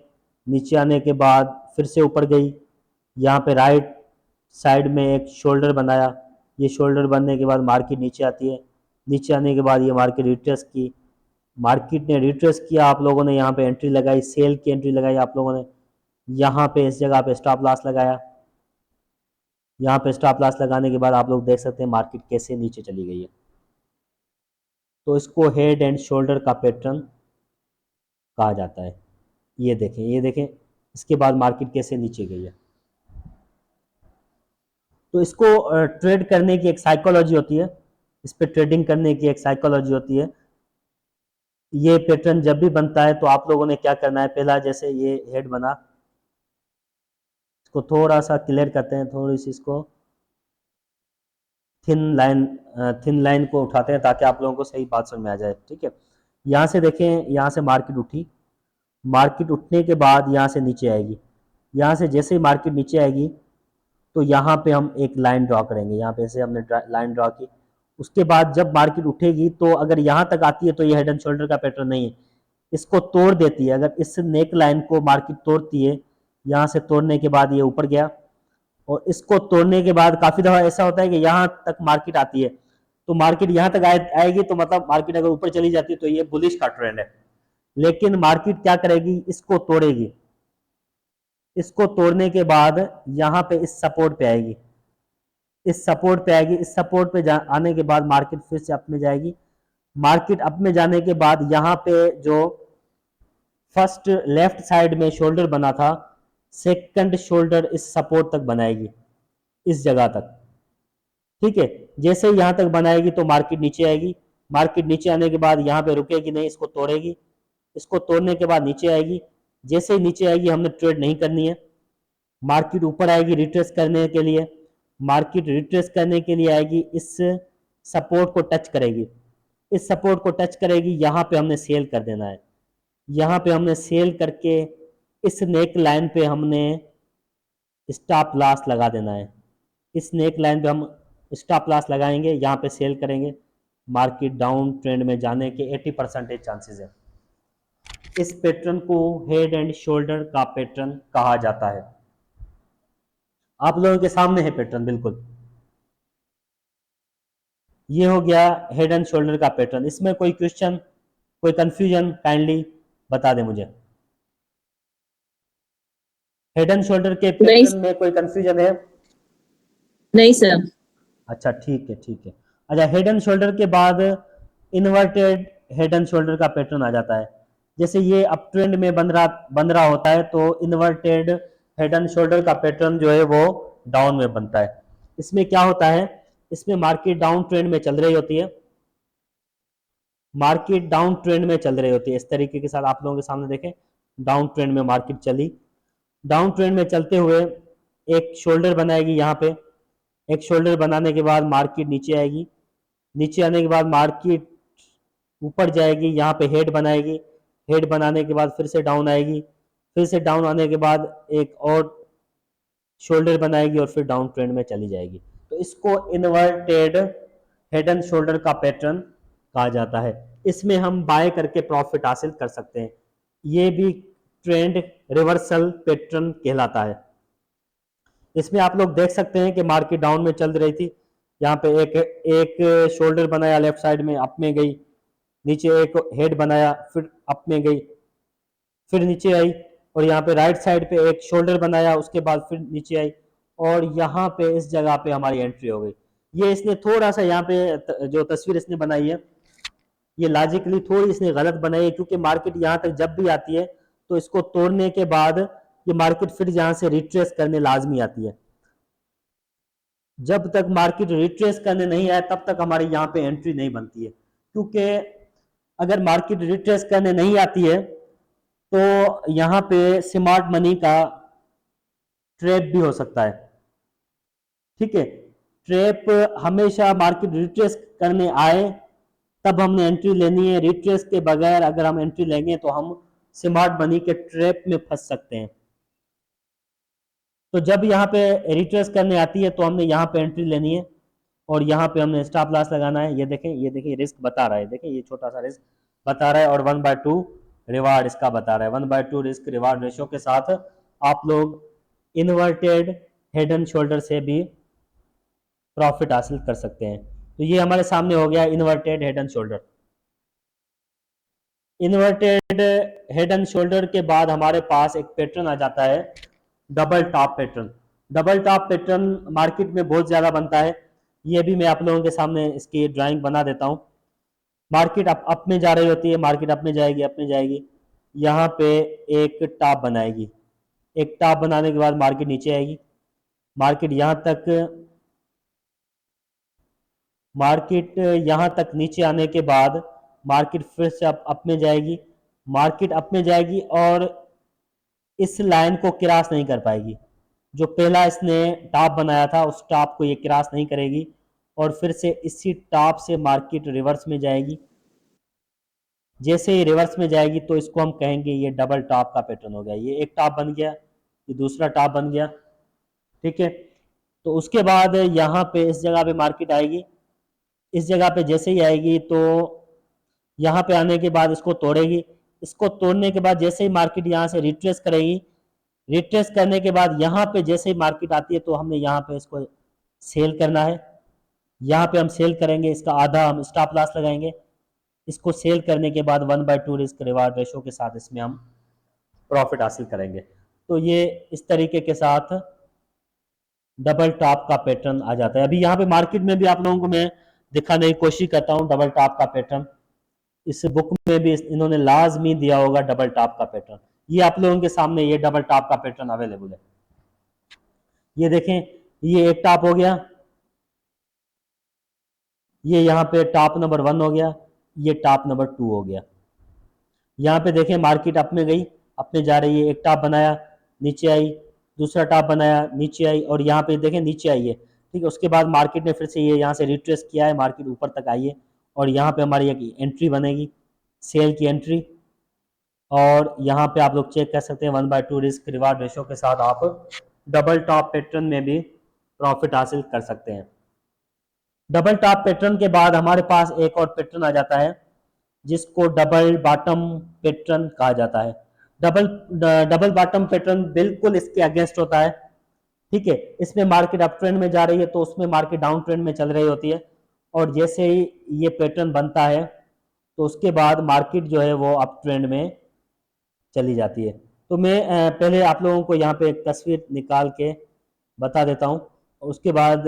नीचे आने के बाद फिर से ऊपर गई, यहाँ पे राइट साइड में एक शोल्डर बनाया, ये शोल्डर बनने के बाद मार्केट नीचे आती है, नीचे आने के बाद ये मार्केट रिट्रेस की, मार्केट ने रिट्रेस किया, आप लोगों ने यहाँ पे एंट्री लगाई, सेल की एंट्री लगाई आप लोगों ने, यहाँ पे इस जगह पे स्टॉप लॉस लगाया, यहाँ पे स्टॉप लॉस लगाने के बाद आप लोग देख सकते हैं मार्केट कैसे नीचे चली गई है। तो इसको हेड एंड शोल्डर का पैटर्न कहा जाता है। ये देखें, ये देखें, इसके बाद मार्केट कैसे नीचे गई है। तो इसको ट्रेड करने की एक साइकोलॉजी होती है, इस पर ट्रेडिंग करने की एक साइकोलॉजी होती है। ये पैटर्न जब भी बनता है तो आप लोगों ने क्या करना है, पहला जैसे ये हेड बना, इसको थोड़ा सा क्लियर करते हैं, थोड़ी सी इसको थिन लाइन को उठाते हैं ताकि आप लोगों को सही बात समझ में आ जाए। ठीक है, यहाँ से देखें, यहाँ से मार्केट उठी, मार्केट उठने के बाद यहाँ से नीचे आएगी, यहाँ से जैसे ही मार्केट नीचे आएगी तो यहाँ पे हम एक लाइन ड्रॉ करेंगे, यहाँ पे से हमने लाइन ड्रॉ की। उसके बाद जब मार्केट उठेगी तो अगर यहाँ तक आती है तो ये हेड एंड शोल्डर का पैटर्न नहीं है, इसको तोड़ देती है, अगर इस नेक लाइन को मार्केट तोड़ती है, यहाँ से तोड़ने के बाद ये ऊपर गया, और इसको तोड़ने के बाद काफी दफा ऐसा होता है कि यहाँ तक मार्केट आती है, तो मार्केट यहाँ तक आएगी, तो मतलब मार्केट अगर ऊपर चली जाती है तो ये बुलिश का ट्रेंड है। लेकिन मार्केट क्या करेगी, इसको तोड़ेगी, इसको तोड़ने के बाद यहाँ पे इस सपोर्ट पे आएगी, इस सपोर्ट पे आएगी, इस सपोर्ट पे आने के बाद मार्केट फिर से अप में जाएगी। मार्केट अप में जाने के बाद यहाँ पे जो फर्स्ट लेफ्ट साइड में शोल्डर बना था, सेकंड शोल्डर इस सपोर्ट तक बनाएगी, इस जगह तक, ठीक है। जैसे ही यहाँ तक बनाएगी तो मार्केट नीचे आएगी, मार्केट नीचे आने के बाद यहाँ पे रुकेगी नहीं, इसको तोड़ेगी, इसको तोड़ने के बाद नीचे आएगी। जैसे ही नीचे आएगी हमने ट्रेड नहीं करनी है, मार्केट ऊपर आएगी रिट्रेस करने के लिए, मार्केट रिट्रेस करने के लिए आएगी, इस सपोर्ट को टच करेगी, इस सपोर्ट को टच करेगी, यहाँ पे हमने सेल कर देना है, यहाँ पे हमने सेल करके इस नेक लाइन पे हमने स्टॉप लॉस लगा देना है, इस नेक लाइन पे हम स्टॉप लॉस लगाएंगे, यहाँ पे सेल करेंगे, मार्केट डाउन ट्रेंड में जाने के 80% चांसेस है। इस पैटर्न को हेड एंड शोल्डर का पैटर्न कहा जाता है। आप लोगों के सामने है पैटर्न, बिल्कुल ये हो गया हेड एंड शोल्डर का पैटर्न। इसमें कोई क्वेश्चन, कोई कंफ्यूजन काइंडली बता दे मुझे। हेड एंड शोल्डर के पैटर्न में कोई कंफ्यूजन है? नहीं सर। अच्छा ठीक है, ठीक है। अच्छा, हेड एंड शोल्डर के बाद इन्वर्टेड हेड एंड शोल्डर का पैटर्न आ जाता है। जैसे ये अप ट्रेंड में बन रहा होता है, तो इन्वर्टेड हेड एंड शोल्डर का पैटर्न जो है वो डाउन में बनता है। इसमें क्या होता है, इसमें मार्केट डाउन ट्रेंड में चल रही होती है, मार्केट डाउन ट्रेंड में चल रही होती है, इस तरीके के साथ आप लोगों के सामने देखें, डाउन ट्रेंड में मार्केट चली, डाउन ट्रेंड में चलते हुए एक शोल्डर बनाएगी, यहाँ पे एक शोल्डर बनाने के बाद मार्केट नीचे आएगी, नीचे आने के बाद मार्केट ऊपर जाएगी, यहाँ पे हेड बनाएगी, हेड बनाने के बाद फिर से डाउन आएगी, फिर से डाउन आने के बाद एक और शोल्डर बनाएगी और फिर डाउन ट्रेंड में चली जाएगी। तो इसको इन्वर्टेड हेड एंड शोल्डर का पैटर्न कहा जाता है। इसमें हम बाय करके प्रॉफिट हासिल कर सकते हैं, ये भी ट्रेंड रिवर्सल पैटर्न कहलाता है। इसमें आप लोग देख सकते हैं कि मार्केट डाउन में चल रही थी, यहाँ पे एक शोल्डर बनाया, लेफ्ट साइड में अप में गई, नीचे एक हेड बनाया, फिर अप में गई, फिर नीचे आई, और यहाँ पे राइट साइड पे एक शोल्डर बनाया, उसके बाद फिर नीचे आई, और यहाँ पे इस जगह पे हमारी एंट्री हो गई। ये इसने थोड़ा सा यहाँ पे जो तस्वीर इसने बनाई है, ये लॉजिकली थोड़ी इसने गलत बनाई है, क्योंकि मार्केट यहाँ तक जब भी आती है तो इसको तोड़ने के बाद ये मार्केट फिर यहाँ से रिट्रेस करने लाजमी आती है। जब तक मार्केट रिट्रेस करने नहीं आए तब तक हमारी यहाँ पे एंट्री नहीं बनती है, क्योंकि अगर मार्केट रिट्रेस करने नहीं आती है तो यहाँ पे स्मार्ट मनी का ट्रैप भी हो सकता है, ठीक है। ट्रैप हमेशा मार्केट रिट्रेस करने आए तब हमने एंट्री लेनी है, रिट्रेस के बगैर अगर हम एंट्री लेंगे तो हम स्मार्ट मनी के ट्रैप में फंस सकते हैं। तो जब यहाँ पे रिट्रेस करने आती है तो हमने यहाँ पे एंट्री लेनी है, और यहाँ पे हमने स्टॉप लॉस लगाना है। ये देखें, ये देखें, रिस्क बता रहा है, देखें ये छोटा सा रिस्क बता रहा है, और 1/2 रिवार्ड इसका बता रहा है। 1/2 रिस्क रिवार्ड रेशो के साथ आप लोग इन्वर्टेड हेड एंड शोल्डर से भी प्रॉफिट हासिल कर सकते हैं। तो ये हमारे सामने हो गया inverted head and shoulder. Inverted head and shoulder के बाद हमारे पास एक पैटर्न आ जाता है, double top pattern. Double top pattern market में बहुत ज्यादा बनता है, ये भी मैं आप लोगों के सामने इसकी ड्राइंग बना देता हूँ। मार्केट अप में जा रही होती है, मार्केट अप में जाएगी, अप में जाएगी, यहाँ पे एक टॉप बनाएगी, एक टॉप बनाने के बाद मार्केट नीचे आएगी, मार्केट यहाँ तक नीचे आने के बाद मार्केट फिर से अप में जाएगी, मार्केट अप में जाएगी और इस लाइन को क्रॉस नहीं कर पाएगी। जो पहला इसने टॉप बनाया था उस टॉप को ये क्रॉस नहीं करेगी, और फिर से इसी टॉप से मार्केट रिवर्स में जाएगी। जैसे ही रिवर्स में जाएगी तो इसको हम कहेंगे ये डबल टॉप का पैटर्न हो गया। ये एक टॉप बन गया, ये दूसरा टॉप बन गया, ठीक है। तो उसके बाद यहाँ पे इस जगह पे मार्केट आएगी, इस जगह पे जैसे ही आएगी तो यहाँ पे आने के बाद इसको तोड़ेगी, इसको तोड़ने के बाद जैसे ही मार्केट यहाँ से रिट्रेस करेगी, रिट्रेस करने के बाद यहाँ पे जैसे ही मार्केट आती है तो हमने यहाँ पे इसको सेल करना है। यहाँ पे हम सेल करेंगे, इसका आधा हम स्टॉप लॉस लगाएंगे। इसको सेल करने के बाद 1/2 रिस्क रिवार्ड रेशो के साथ इसमें हम प्रॉफिट हासिल करेंगे। तो ये इस तरीके के साथ डबल टॉप का पैटर्न आ जाता है। अभी यहाँ पे मार्केट में भी आप लोगों को मैं दिखाने की कोशिश करता हूँ डबल टॉप का पैटर्न। इस बुक में भी इन्होंने लाजमी दिया होगा डबल टॉप का पैटर्न। ये आप लोगों के सामने ये डबल टॉप का पैटर्न अवेलेबल है। ये देखें, ये एक टॉप हो गया, ये यहाँ पे टॉप नंबर 1 हो गया, ये टॉप नंबर 2 हो गया। यहाँ पे देखें मार्केट अप में गई, अप में जा रही है, एक टॉप बनाया, नीचे आई, दूसरा टॉप बनाया, नीचे आई, और यहाँ पे देखें नीचे आई है। ठीक है, उसके बाद मार्केट ने फिर से ये यहाँ से रिट्रेस किया है, मार्केट ऊपर तक आई है, और यहाँ पे हमारी एक एंट्री बनेगी, सेल की एंट्री। और यहाँ पे आप लोग चेक कर सकते हैं 1/2 रिस्क रिवार्ड रेशो के साथ आप डबल टॉप पैटर्न में भी प्रॉफिट हासिल कर सकते हैं। डबल टॉप पैटर्न के बाद हमारे पास एक और पैटर्न आ जाता है जिसको डबल बॉटम पैटर्न कहा जाता है। डबल बॉटम पैटर्न बिल्कुल इसके अगेंस्ट होता है। ठीक है, इसमें मार्केट अप ट्रेंड में जा रही है तो उसमें मार्केट डाउन ट्रेंड में चल रही होती है, और जैसे ही ये पैटर्न बनता है तो उसके बाद मार्केट जो है वो अप ट्रेंड में चली जाती है। तो मैं पहले आप लोगों को यहाँ पे एक तस्वीर निकाल के बता देता हूँ, उसके बाद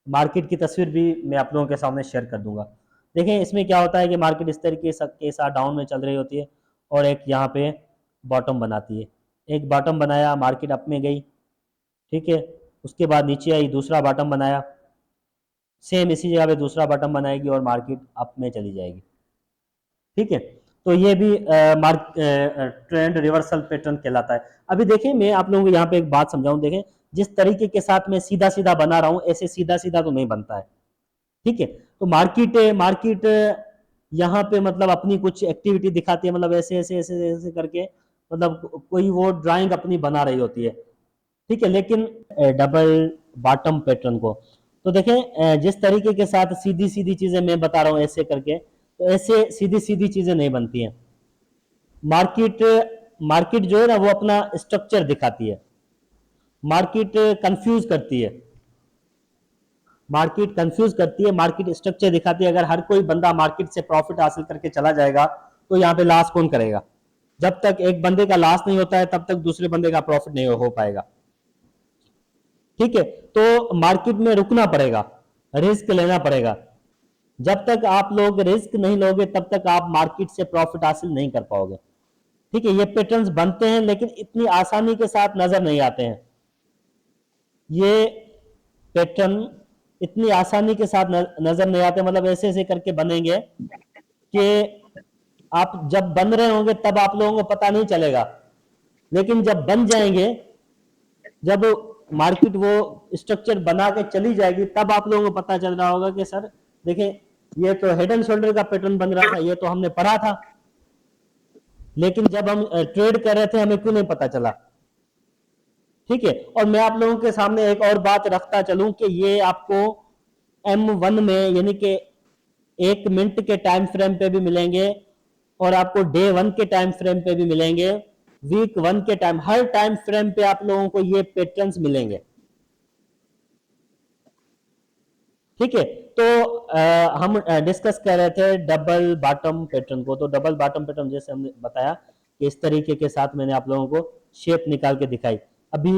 मार्केट की तस्वीर भी मैं आप लोगों के सामने शेयर कर दूंगा। देखें इसमें क्या होता है कि मार्केट इस तरीके के साथ डाउन में चल रही होती है और एक यहाँ पे बॉटम बनाती है। एक बॉटम बनाया, मार्केट अप में गई, ठीक है, उसके बाद नीचे आई, दूसरा बॉटम बनाया, सेम इसी जगह पे दूसरा बॉटम बनाएगी और मार्केट अप में चली जाएगी। ठीक है, तो ये भी ट्रेंड रिवर्सल पैटर्न कहलाता है। अभी देखें मैं आप लोगों को यहाँ पे एक बात समझाऊं, देखें जिस तरीके के साथ मैं सीधा सीधा बना रहा हूँ ऐसे सीधा सीधा तो नहीं बनता है। ठीक है, तो मार्केट यहाँ पे मतलब अपनी कुछ एक्टिविटी दिखाती है, मतलब ऐसे ऐसे ऐसे ऐसे करके, मतलब कोई वो ड्राइंग अपनी बना रही होती है। ठीक है, लेकिन डबल बॉटम पैटर्न को तो देखें जिस तरीके के साथ सीधी सीधी चीजें मैं बता रहा हूँ ऐसे करके, तो ऐसे सीधी सीधी चीजें नहीं बनती हैं। मार्केट मार्केट जो है ना वो अपना स्ट्रक्चर दिखाती है, मार्केट कंफ्यूज करती है, मार्केट कंफ्यूज करती है, मार्केट स्ट्रक्चर दिखाती है। अगर हर कोई बंदा मार्केट से प्रॉफिट हासिल करके चला जाएगा तो यहाँ पे लॉस कौन करेगा? जब तक एक बंदे का लॉस नहीं होता है तब तक दूसरे बंदे का प्रॉफिट नहीं हो पाएगा। ठीक है, तो मार्केट में रुकना पड़ेगा, रिस्क लेना पड़ेगा। जब तक आप लोग रिस्क नहीं लोगे तब तक आप मार्केट से प्रॉफिट हासिल नहीं कर पाओगे। ठीक है, ये पैटर्न्स बनते हैं लेकिन इतनी आसानी के साथ नजर नहीं आते हैं। ये पैटर्न इतनी आसानी के साथ नजर नहीं आते, मतलब ऐसे ऐसे करके बनेंगे कि आप जब बन रहे होंगे तब आप लोगों को पता नहीं चलेगा, लेकिन जब बन जाएंगे, जब मार्केट वो स्ट्रक्चर बना के चली जाएगी तब आप लोगों को पता चल रहा होगा कि सर देखें ये तो हेड एंड शोल्डर का पैटर्न बन रहा था, ये तो हमने पढ़ा था, लेकिन जब हम ट्रेड कर रहे थे हमें क्यों नहीं पता चला। ठीक है, और मैं आप लोगों के सामने एक और बात रखता चलूं कि ये आपको M1 में यानी कि 1 मिनट के टाइम फ्रेम पे भी मिलेंगे और आपको डे 1 के टाइम फ्रेम पे भी मिलेंगे, वीक 1 के टाइम, हर टाइम फ्रेम पे आप लोगों को ये पैटर्न्स मिलेंगे। ठीक है, तो हम डिस्कस कर रहे थे डबल बॉटम पैटर्न को। तो डबल बॉटम पैटर्न जैसे हमने बताया कि इस तरीके के साथ मैंने आप लोगों को शेप निकाल के दिखाई। अभी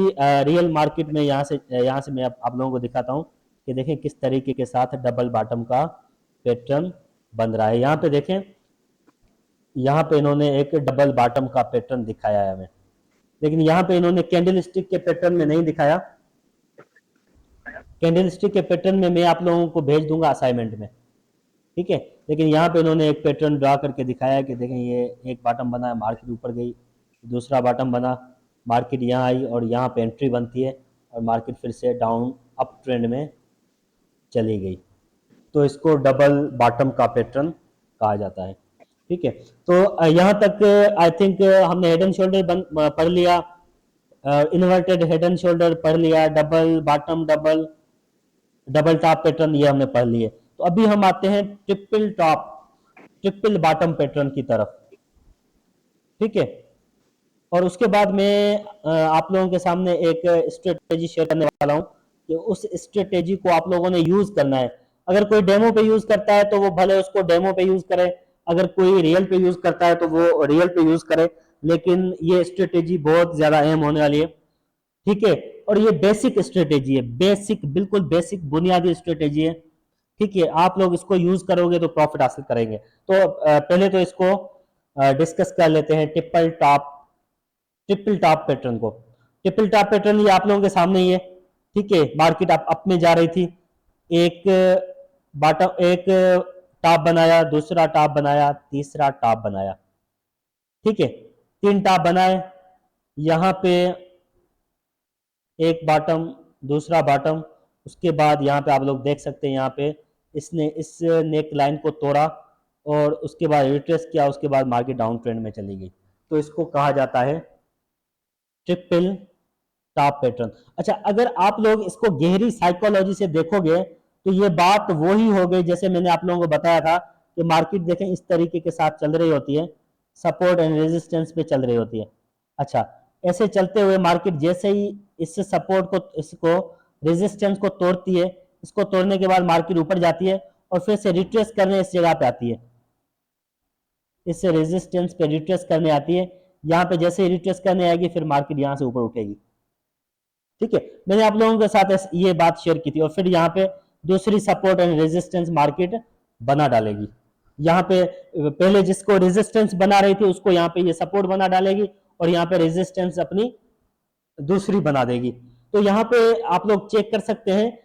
रियल मार्केट में यहाँ से मैं आप लोगों को दिखाता हूँ कि देखें किस तरीके के साथ डबल बॉटम का पैटर्न बन रहा है। यहाँ पे देखें, यहाँ पे इन्होंने एक डबल बॉटम का पैटर्न दिखाया है हमें, लेकिन यहाँ पे इन्होंने कैंडल स्टिक के पैटर्न में नहीं दिखाया। कैंडल स्टिक के पैटर्न में मैं आप लोगों को भेज दूंगा असाइनमेंट में। ठीक है, लेकिन यहाँ पे इन्होंने एक पैटर्न ड्रा करके दिखाया कि देखें ये एक बॉटम बना, मार्केट ऊपर गई, दूसरा बॉटम बना, मार्केट यहाँ आई और यहाँ पे एंट्री बनती है और मार्केट फिर से डाउन अप ट्रेंड में चली गई। तो इसको डबल बॉटम का पैटर्न कहा जाता है। ठीक है, तो यहाँ तक आई थिंक हमने हेड एंड शोल्डर पढ़ लिया, इन्वर्टेड हेड एंड शोल्डर पढ़ लिया, double bottom, double top pattern ये हमने पढ़ लिए। तो अभी हम आते हैं triple top, triple bottom pattern की तरफ। ठीक है। और उसके बाद मैं आप लोगों के सामने एक स्ट्रेटेजी शेयर करने वाला हूँ कि उस स्ट्रेटेजी को आप लोगों ने यूज करना है। अगर कोई डेमो पे यूज करता है तो वो भले उसको डेमो पे यूज करे, अगर कोई रियल पे यूज करता है तो वो रियल पे यूज करे, लेकिन ये स्ट्रेटेजी बहुत ज्यादा अहम होने वाली है। ठीक है। और ये बेसिक स्ट्रेटेजी है, बेसिक, बिल्कुल बेसिक बुनियादी स्ट्रेटेजी है। ठीक है, आप लोग इसको यूज करोगे तो प्रॉफिट हासिल करेंगे। तो पहले तो इसको डिस्कस कर लेते हैं, ट्रिपल टॉप पैटर्न को। ट्रिपल टॉप पैटर्न ये आप लोगों के सामने ही है। ठीक है, मार्केट अप में जा रही थी, एक बॉटम, एक टॉप बनाया, दूसरा टॉप बनाया, तीसरा टॉप बनाया। ठीक है, 3 टॉप बनाए, यहाँ पे एक बॉटम, दूसरा बॉटम, उसके बाद यहाँ पे आप लोग देख सकते हैं, यहाँ पे इसने इस नेक लाइन को तोड़ा और उसके बाद रिट्रेस किया, उसके बाद मार्केट डाउन ट्रेंड में चली गई। तो इसको कहा जाता है ट्रिपल टॉप पैटर्न। अच्छा, अगर आप लोग इसको गहरी साइकोलॉजी से देखोगे तो ये बात वही हो गई जैसे मैंने आप लोगों को बताया था कि मार्केट देखें इस तरीके के साथ चल रही होती है, सपोर्ट एंड रेजिस्टेंस पे चल रही होती है। अच्छा, ऐसे चलते हुए मार्केट जैसे ही इस सपोर्ट को, इसको रेजिस्टेंस को तोड़ती है, इसको तोड़ने के बाद मार्केट ऊपर जाती है और फिर से रिट्रेस करने इस जगह पे आती है, इस रेजिस्टेंस पे रिट्रेस करने आती है। यहाँ पे जैसे ही रिट्रेस करने आएगी फिर मार्केट यहाँ से ऊपर उठेगी। ठीक है, मैंने आप लोगों के साथ ये बात शेयर की थी। और फिर यहाँ पे दूसरी सपोर्ट एंड रेजिस्टेंस मार्केट बना डालेगी। यहाँ पे पहले जिसको रेजिस्टेंस बना रही थी उसको यहाँ पे ये सपोर्ट बना डालेगी और यहाँ पे रेजिस्टेंस अपनी दूसरी बना देगी। तो यहाँ पे आप लोग चेक कर सकते हैं,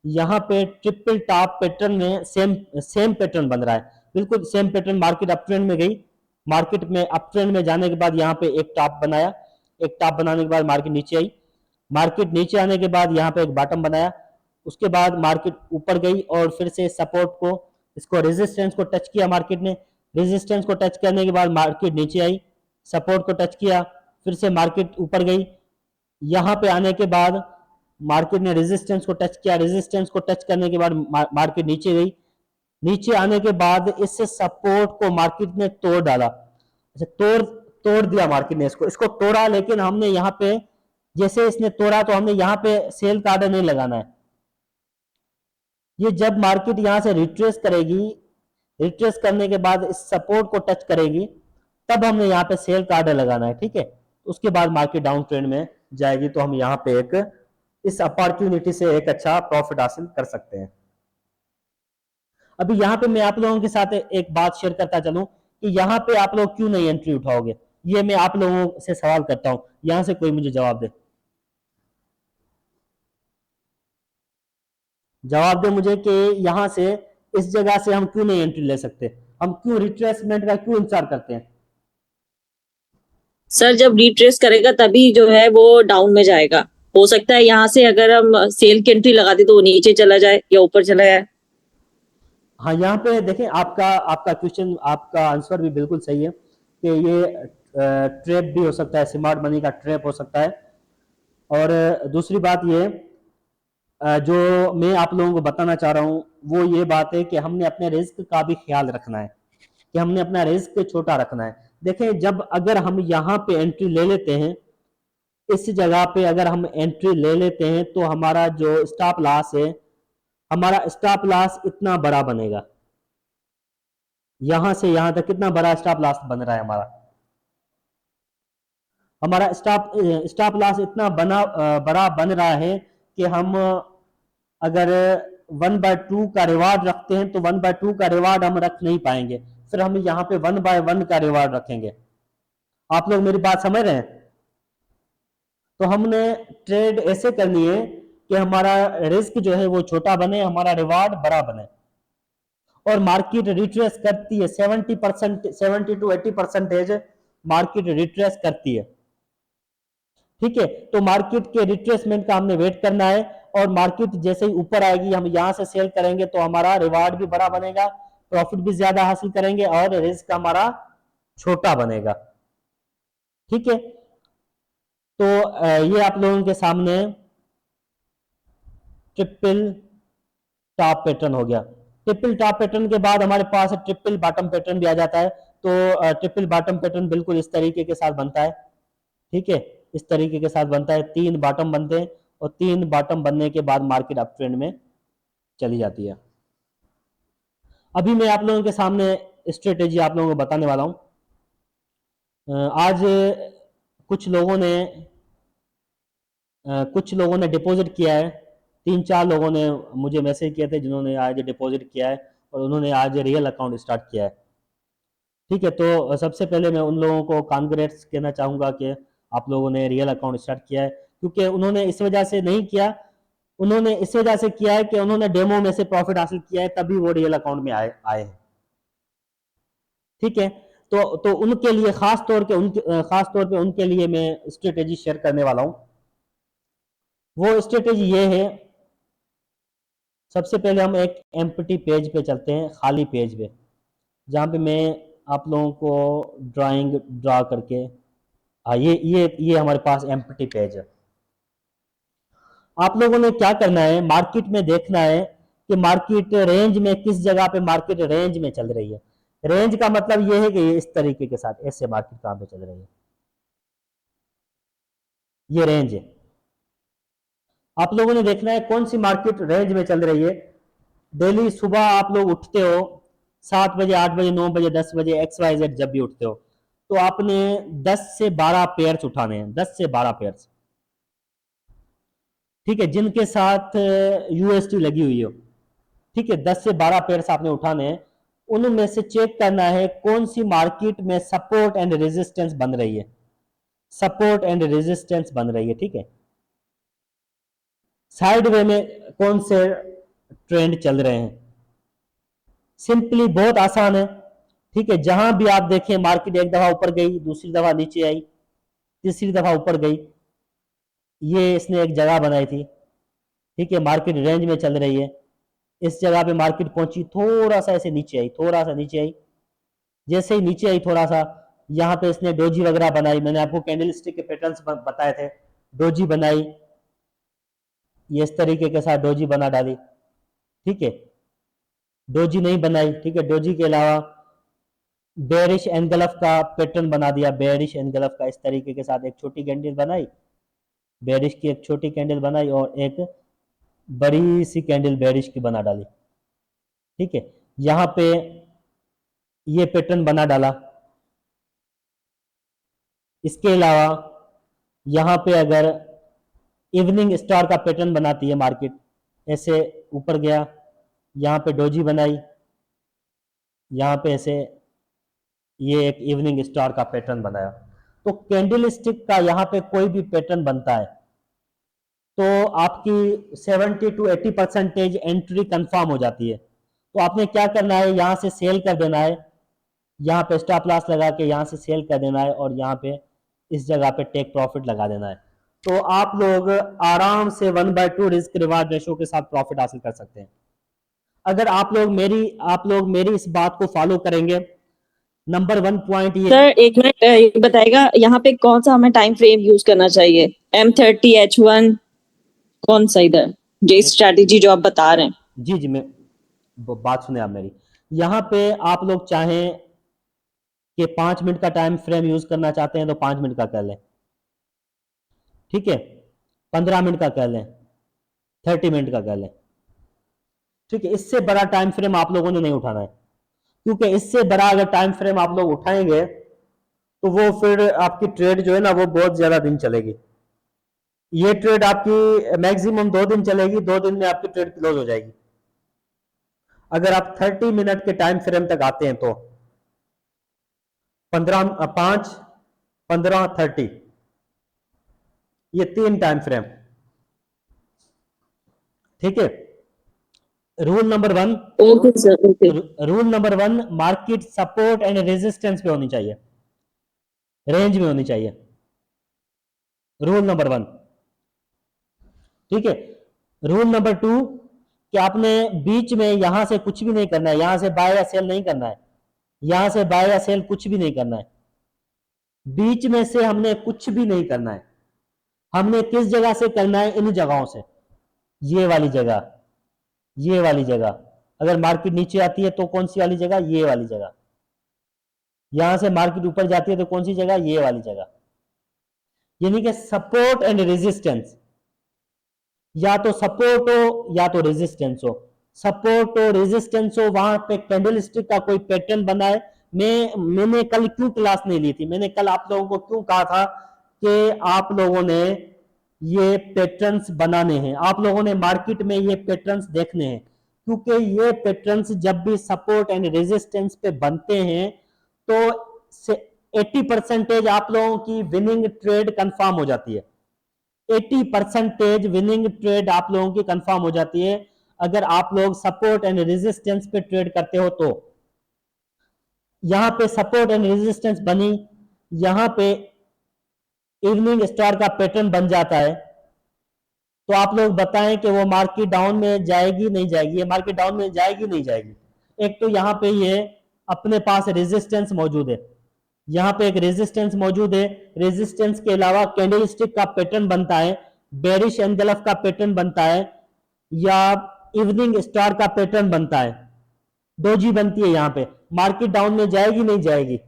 यहाँ पे ट्रिपल टॉप पैटर्न में सेम सेम पैटर्न बन रहा है, बिल्कुल same pattern. Market up trend में गई, मार्केट में अप ट्रेंड में जाने के बाद यहाँ पे एक टॉप बनाया, एक टॉप बनाने के बाद मार्केट नीचे आई, मार्केट नीचे आने के बाद यहाँ पे एक बॉटम बनाया, उसके बाद मार्केट ऊपर गई और फिर से सपोर्ट को, इसको रेजिस्टेंस को टच किया मार्केट ने, रेजिस्टेंस को टच करने के बाद मार्केट नीचे आई, सपोर्ट को टच किया, फिर से मार्केट ऊपर गई। यहाँ पे आने के बाद मार्केट ने रेजिस्टेंस को टच किया, रेजिस्टेंस को टच करने के बाद मार्केट नीचे गई, नीचे आने के बाद इस सपोर्ट को मार्केट ने तोड़ डाला। अच्छा, तोड़ तोड़ दिया मार्केट ने, इसको तोड़ा, लेकिन हमने यहाँ पे जैसे इसने तोड़ा तो हमने यहाँ पे सेल का ऑर्डर नहीं लगाना है। ये जब मार्केट यहाँ से रिट्रेस करेगी, रिट्रेस करने के बाद इस सपोर्ट को टच करेगी, तब हमने यहाँ पे सेल का ऑर्डर लगाना है। ठीक है, उसके बाद मार्केट डाउन ट्रेंड में जाएगी तो हम यहाँ पे एक इस अपॉर्चुनिटी से एक अच्छा प्रॉफिट हासिल कर सकते हैं। अभी यहाँ पे मैं आप लोगों के साथ एक बात शेयर करता चलूं कि यहाँ पे आप लोग क्यों नहीं एंट्री उठाओगे, ये मैं आप लोगों से सवाल करता हूं, यहाँ से कोई मुझे जवाब दे, जवाब दे मुझे कि यहाँ से, इस जगह से हम क्यों नहीं एंट्री ले सकते, हम क्यों रिट्रेसमेंट का क्यों इंतजार करते हैं। सर जब रिट्रेस करेगा तभी जो है वो डाउन में जाएगा। हो सकता है यहाँ से अगर हम सेल की एंट्री लगा दे तो वो नीचे चला जाए या ऊपर चला जाए। हाँ, यहाँ पे देखें, आपका आपका क्वेश्चन, आपका आंसर भी बिल्कुल सही है कि ये ट्रैप भी हो सकता है, स्मार्ट मनी का ट्रैप हो सकता है। और दूसरी बात ये जो मैं आप लोगों को बताना चाह रहा हूँ वो ये बात है कि हमने अपने रिस्क का भी ख्याल रखना है, कि हमने अपना रिस्क छोटा रखना है। देखें, जब अगर हम यहाँ पे एंट्री ले लेते हैं, इस जगह पे अगर हम एंट्री ले लेते हैं तो हमारा जो स्टॉप लॉस है, हमारा स्टॉप लॉस इतना बड़ा बनेगा, यहां से यहां तक कितना बड़ा स्टॉप लॉस बन रहा है हमारा, हमारा स्टॉप लॉस इतना बड़ा बन रहा है कि हम अगर 1/2 का रिवार्ड रखते हैं तो 1/2 का रिवार्ड हम रख नहीं पाएंगे, फिर हम यहाँ पे 1/1 का रिवार्ड रखेंगे। आप लोग मेरी बात समझ रहे हैं। तो हमने ट्रेड ऐसे करनी है कि हमारा रिस्क जो है वो छोटा बने, हमारा रिवार्ड बड़ा बने। और मार्केट रिट्रेस करती है 70%, 70 to 80% मार्केट रिट्रेस करती है। ठीक है, तो मार्केट के रिट्रेसमेंट का हमने वेट करना है और मार्केट जैसे ही ऊपर आएगी हम यहां से सेल करेंगे तो हमारा रिवार्ड भी बड़ा बनेगा, प्रॉफिट भी ज्यादा हासिल करेंगे और रिस्क हमारा छोटा बनेगा। ठीक है, तो ये आप लोगों के सामने ट्रिपल टॉप पैटर्न हो गया। ट्रिपल टॉप पैटर्न के बाद हमारे पास ट्रिपल बॉटम पैटर्न भी आ जाता है। तो ट्रिपल बॉटम पैटर्न बिल्कुल इस तरीके के साथ बनता है, ठीक है, इस तरीके के साथ बनता है, 3 बॉटम बनते हैं और 3 बॉटम बनने के बाद मार्केट अप ट्रेंड में चली जाती है। अभी मैं आप लोगों के सामने स्ट्रेटेजी आप लोगों को बताने वाला हूं। आज कुछ लोगों ने डिपॉजिट किया है, 3-4 लोगों ने मुझे मैसेज किए थे जिन्होंने आज डिपॉजिट किया है और उन्होंने आज रियल अकाउंट स्टार्ट किया है, ठीक है। तो सबसे पहले मैं उन लोगों को कांग्रेट्स कहना चाहूँगा कि आप लोगों ने रियल अकाउंट स्टार्ट किया है, क्योंकि उन्होंने इस वजह से नहीं किया, उन्होंने इस वजह से किया है कि उन्होंने डेमो में से प्रॉफिट हासिल किया है, तभी वो रियल अकाउंट में आए हैं, ठीक है। तो उनके लिए खास तौर पे उनके लिए मैं स्ट्रेटेजी शेयर करने वाला हूँ। वो स्ट्रेटेजी ये है, सबसे पहले हम एक एम्प्टी पेज पे चलते हैं, खाली पेज पे, जहाँ पे मैं आप लोगों को ड्रा करके, हाँ ये हमारे पास एम्प्टी पेज है। आप लोगों ने क्या करना है, मार्केट में देखना है कि मार्केट रेंज में किस जगह पे मार्केट रेंज में चल रही है। रेंज का मतलब ये है कि इस तरीके के साथ ऐसे मार्केट कहाँ पे चल रही है, ये रेंज है। आप लोगों ने देखना है कौन सी मार्केट रेंज में चल रही है। डेली सुबह आप लोग उठते हो 7 बजे, 8 बजे, 9 बजे, 10 बजे, XYZ जब भी उठते हो, तो आपने 10 से 12 पेयर्स उठाने हैं, 10 से 12 पेयर्स, ठीक है, जिनके साथ UST लगी हुई हो, ठीक है, 10 से 12 पेयर्स आपने उठाने हैं। उनमें से चेक करना है कौन सी मार्केट में सपोर्ट एंड रेजिस्टेंस बन रही है, सपोर्ट एंड रेजिस्टेंस बन रही है, ठीक है। साइड वे में कौन से ट्रेंड चल रहे हैं, सिंपली बहुत आसान है, ठीक है। जहां भी आप देखें मार्केट एक दफा ऊपर गई, दूसरी दफा नीचे आई, तीसरी दफा ऊपर गई, ये इसने एक जगह बनाई थी, ठीक है, मार्केट रेंज में चल रही है, इस जगह पे मार्केट पहुंची, थोड़ा सा ऐसे नीचे आई, थोड़ा सा नीचे आई, जैसे ही नीचे आई थोड़ा सा, यहाँ पे इसने डोजी वगैरह बनाई, मैंने आपको कैंडल स्टिक के पैटर्न्स बताए थे, डोजी बनाई, ये इस तरीके के साथ डोजी बना डाली, ठीक है। डोजी नहीं बनाई, ठीक है, डोजी के अलावा बेरिश एनगल्फ का पैटर्न बना दिया, बेरिश एनगल्फ का इस तरीके के साथ एक छोटी कैंडल बनाई, बेरिश की एक छोटी कैंडल बनाई और एक बड़ी सी कैंडल बेरिश की बना डाली, ठीक है। यहाँ पे ये पैटर्न बना डाला। इसके अलावा यहाँ पे अगर इवनिंग स्टार का पैटर्न बनाती है मार्केट, ऐसे ऊपर गया, यहाँ पे डोजी बनाई, यहाँ पे ऐसे ये एक इवनिंग स्टार का पैटर्न बनाया, तो कैंडल स्टिक का यहाँ पे कोई भी पैटर्न बनता है तो आपकी 70 to 80% एंट्री कंफर्म हो जाती है। तो आपने क्या करना है, यहाँ से सेल कर देना है, यहाँ पे स्टॉप लॉस लगा के यहाँ से सेल कर देना है और यहाँ पे इस जगह पे टेक प्रॉफिट लगा देना है। तो आप लोग आराम से 1/2 रिस्क रिवार्ड रेशो के साथ प्रॉफिट हासिल कर सकते हैं। अगर आप लोग मेरी इस बात को फॉलो करेंगे, नंबर 1 पॉइंट ये। सर एक मिनट, ये बताएगा यहाँ पे कौन सा हमें टाइम फ्रेम यूज करना चाहिए, M30, H1, कौन सा इधर जे स्ट्रैटेजी जो आप बता रहे हैं? जी जी, मैं बात सुने आप मेरी। यहाँ पे आप लोग चाहें कि 5 मिनट का टाइम फ्रेम यूज करना चाहते हैं तो 5 मिनट का कर लें, ठीक है, 15 मिनट का कर लें, 30 मिनट का कर लें, ठीक है। इससे बड़ा टाइम फ्रेम आप लोगों ने नहीं उठाना है, क्योंकि इससे बड़ा अगर टाइम फ्रेम आप लोग उठाएंगे तो वो फिर आपकी ट्रेड जो है ना वो बहुत ज्यादा दिन चलेगी। ये ट्रेड आपकी मैक्सिमम 2 दिन चलेगी, 2 दिन में आपकी ट्रेड क्लोज हो जाएगी। अगर आप 30 मिनट के टाइम फ्रेम तक आते हैं तो 5, 15, 30, ये 3 टाइम फ्रेम, ठीक है। Rule number 1, okay sir, okay. Rule number 1, market support and resistance पे होनी चाहिए, रेंज में होनी चाहिए, रूल नंबर 1, ठीक है। रूल नंबर 2 कि आपने बीच में यहां से कुछ भी नहीं करना है, यहां से बाय या सेल नहीं करना है, यहां से बाय या सेल कुछ भी नहीं करना है, बीच में से हमने कुछ भी नहीं करना है। हमने किस जगह से करना है, इन जगहों से, ये वाली जगह, ये वाली जगह। अगर मार्केट नीचे आती है तो कौन सी वाली जगह, ये वाली जगह, यहां से मार्केट ऊपर जाती है तो कौन सी जगह, ये वाली जगह, यानी कि सपोर्ट एंड रेजिस्टेंस, या तो सपोर्ट हो या तो रेजिस्टेंस हो, सपोर्ट हो रेजिस्टेंस हो, वहां पे कैंडल स्टिक का कोई पैटर्न बना है। मैंने कल क्यों क्लास नहीं ली थी, मैंने कल आप लोगों को क्यों कहा था कि आप लोगों ने ये पैटर्न्स बनाने हैं, आप लोगों ने मार्केट में ये पैटर्न्स देखने हैं, क्योंकि ये पैटर्न्स जब भी सपोर्ट एंड रेजिस्टेंस पे बनते हैं तो 80% आप लोगों की विनिंग ट्रेड कंफर्म हो जाती है। 80% विनिंग ट्रेड आप लोगों की कंफर्म हो जाती है अगर आप लोग सपोर्ट एंड रेजिस्टेंस पे ट्रेड करते हो तो। यहां पे सपोर्ट एंड रेजिस्टेंस बनी, यहां पे इवनिंग स्टार का पैटर्न बन जाता है, तो आप लोग बताएं कि वो मार्केट डाउन में जाएगी नहीं जाएगी, ये मार्केट डाउन में जाएगी नहीं जाएगी। एक तो यहाँ पे ये अपने पास रेजिस्टेंस मौजूद है, यहाँ पे एक रेजिस्टेंस मौजूद है, रेजिस्टेंस के अलावा कैंडलस्टिक का पैटर्न बनता है, बेरिश एनगल्फ का पैटर्न बनता है, या इवनिंग स्टार का पैटर्न बनता है, डोजी बनती है। यहाँ पे मार्केट डाउन में जाएगी नहीं जाएगी।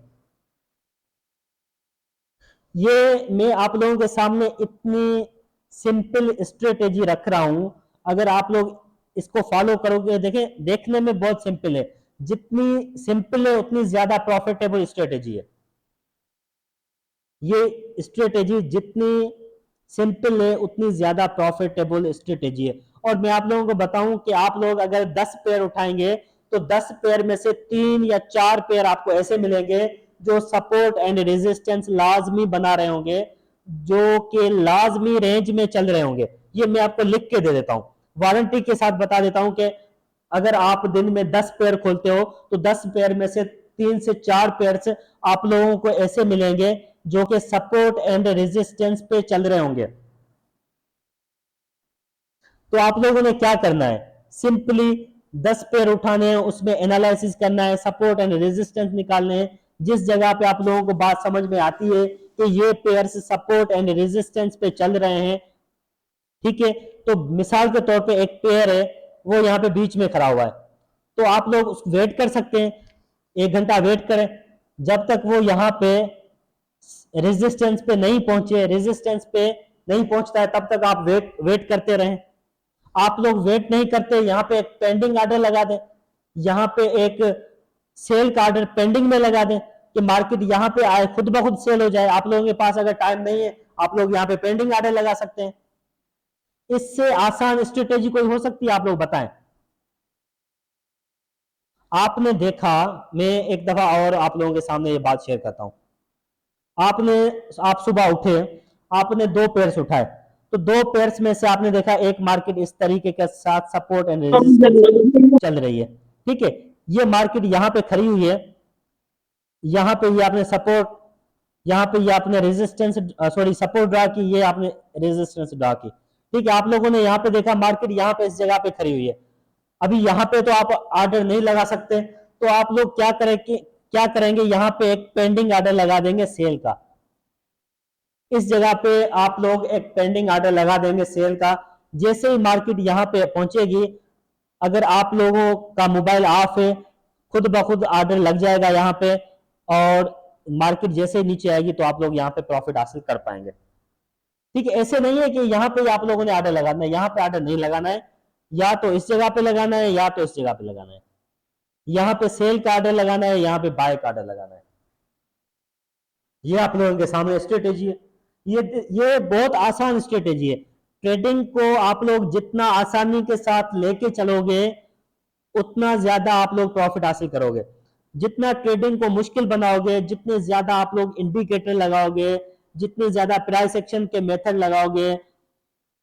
ये मैं आप लोगों के सामने इतनी सिंपल स्ट्रेटेजी रख रहा हूं, अगर आप लोग इसको फॉलो करोगे, देखें देखने में बहुत सिंपल है, जितनी सिंपल है उतनी ज्यादा प्रॉफिटेबल स्ट्रेटेजी है। ये स्ट्रेटेजी जितनी सिंपल है उतनी ज्यादा प्रॉफिटेबल स्ट्रेटेजी है। और मैं आप लोगों को बताऊं कि आप लोग अगर 10 पेयर उठाएंगे तो 10 पेयर में से 3 या 4 पेयर आपको ऐसे मिलेंगे जो सपोर्ट एंड रेजिस्टेंस लाजमी बना रहे होंगे, जो कि लाजमी रेंज में चल रहे होंगे। ये मैं आपको लिख के दे देता हूं, वारंटी के साथ बता देता हूं कि अगर आप दिन में 10 पेयर खोलते हो तो 10 पेयर में से 3 से 4 पेयर से आप लोगों को ऐसे मिलेंगे जो कि सपोर्ट एंड रेजिस्टेंस पे चल रहे होंगे। तो आप लोगों ने क्या करना है, सिंपली 10 पेयर उठाने हैं, उसमें एनालिसिस करना है, सपोर्ट एंड रेजिस्टेंस निकालने हैं। जिस जगह पे आप लोगों को बात समझ में आती है कि ये पेयर्स सपोर्ट एंड रेजिस्टेंस पे चल रहे हैं, ठीक है, तो मिसाल के तौर पे एक पेयर है वो यहाँ पे बीच में खड़ा हुआ है, तो आप लोग वेट कर सकते हैं, 1 घंटा वेट करें, जब तक वो यहाँ पे रेजिस्टेंस पे नहीं पहुंचे, रेजिस्टेंस पे नहीं पहुंचता है तब तक आप वेट करते रहें। आप लोग वेट नहीं करते, यहाँ पे एक पेंडिंग ऑर्डर लगा दें, यहाँ पे एक सेल का ऑर्डर पेंडिंग में लगा दें कि मार्केट यहाँ पे आए, खुद ब खुद सेल हो जाए। आप लोगों के पास अगर टाइम नहीं है, आप लोग यहाँ पे पेंडिंग ऑर्डर लगा सकते हैं। इससे आसान स्ट्रेटेजी कोई हो सकती है, आप लोग बताएं। आपने देखा, मैं एक दफा और आप लोगों के सामने ये बात शेयर करता हूं, आप सुबह उठे, आपने 2 पेयर्स उठाए, तो 2 पेयर्स में से आपने देखा एक मार्केट इस तरीके के साथ सपोर्ट एंड रेजिस्टेंस चल रही है, ठीक है, ये मार्केट यहाँ पे खड़ी हुई है, यहाँ पे ये आपने सपोर्ट, यहाँ पे ये आपने रेजिस्टेंस सॉरी सपोर्ट ड्रा की, ये आपने रेजिस्टेंस ड्रा की, ठीक है। आप लोगों ने यहाँ पे देखा मार्केट यहाँ पे इस जगह पे खड़ी हुई है, अभी यहाँ पे तो आप ऑर्डर नहीं लगा सकते, तो आप लोग क्या करेंगे, यहाँ पे एक पेंडिंग ऑर्डर लगा देंगे सेल का। इस जगह पे आप लोग एक पेंडिंग ऑर्डर लगा देंगे सेल का। जैसे ही मार्केट यहाँ पे पहुंचेगी, अगर आप लोगों का मोबाइल ऑफ है, खुद ब खुद ऑर्डर लग जाएगा यहाँ पे, और मार्केट जैसे ही नीचे आएगी तो आप लोग यहाँ पे प्रॉफिट हासिल कर पाएंगे, ठीक है। ऐसे नहीं है कि यहाँ पे आप लोगों ने ऑर्डर लगाना है, यहाँ पे ऑर्डर नहीं लगाना है, या तो इस जगह पे लगाना है या तो इस जगह पे लगाना है, यहाँ पे सेल का ऑर्डर लगाना है, यहाँ पे बाय का ऑर्डर लगाना है। ये आप लोगों के सामने स्ट्रेटेजी है, ये बहुत आसान स्ट्रेटेजी है। ट्रेडिंग को आप लोग जितना आसानी के साथ लेके चलोगे उतना ज्यादा आप लोग प्रॉफिट हासिल करोगे। जितना ट्रेडिंग को मुश्किल बनाओगे, जितने ज्यादा आप लोग इंडिकेटर लगाओगे, जितने ज्यादा प्राइस एक्शन के मेथड लगाओगे,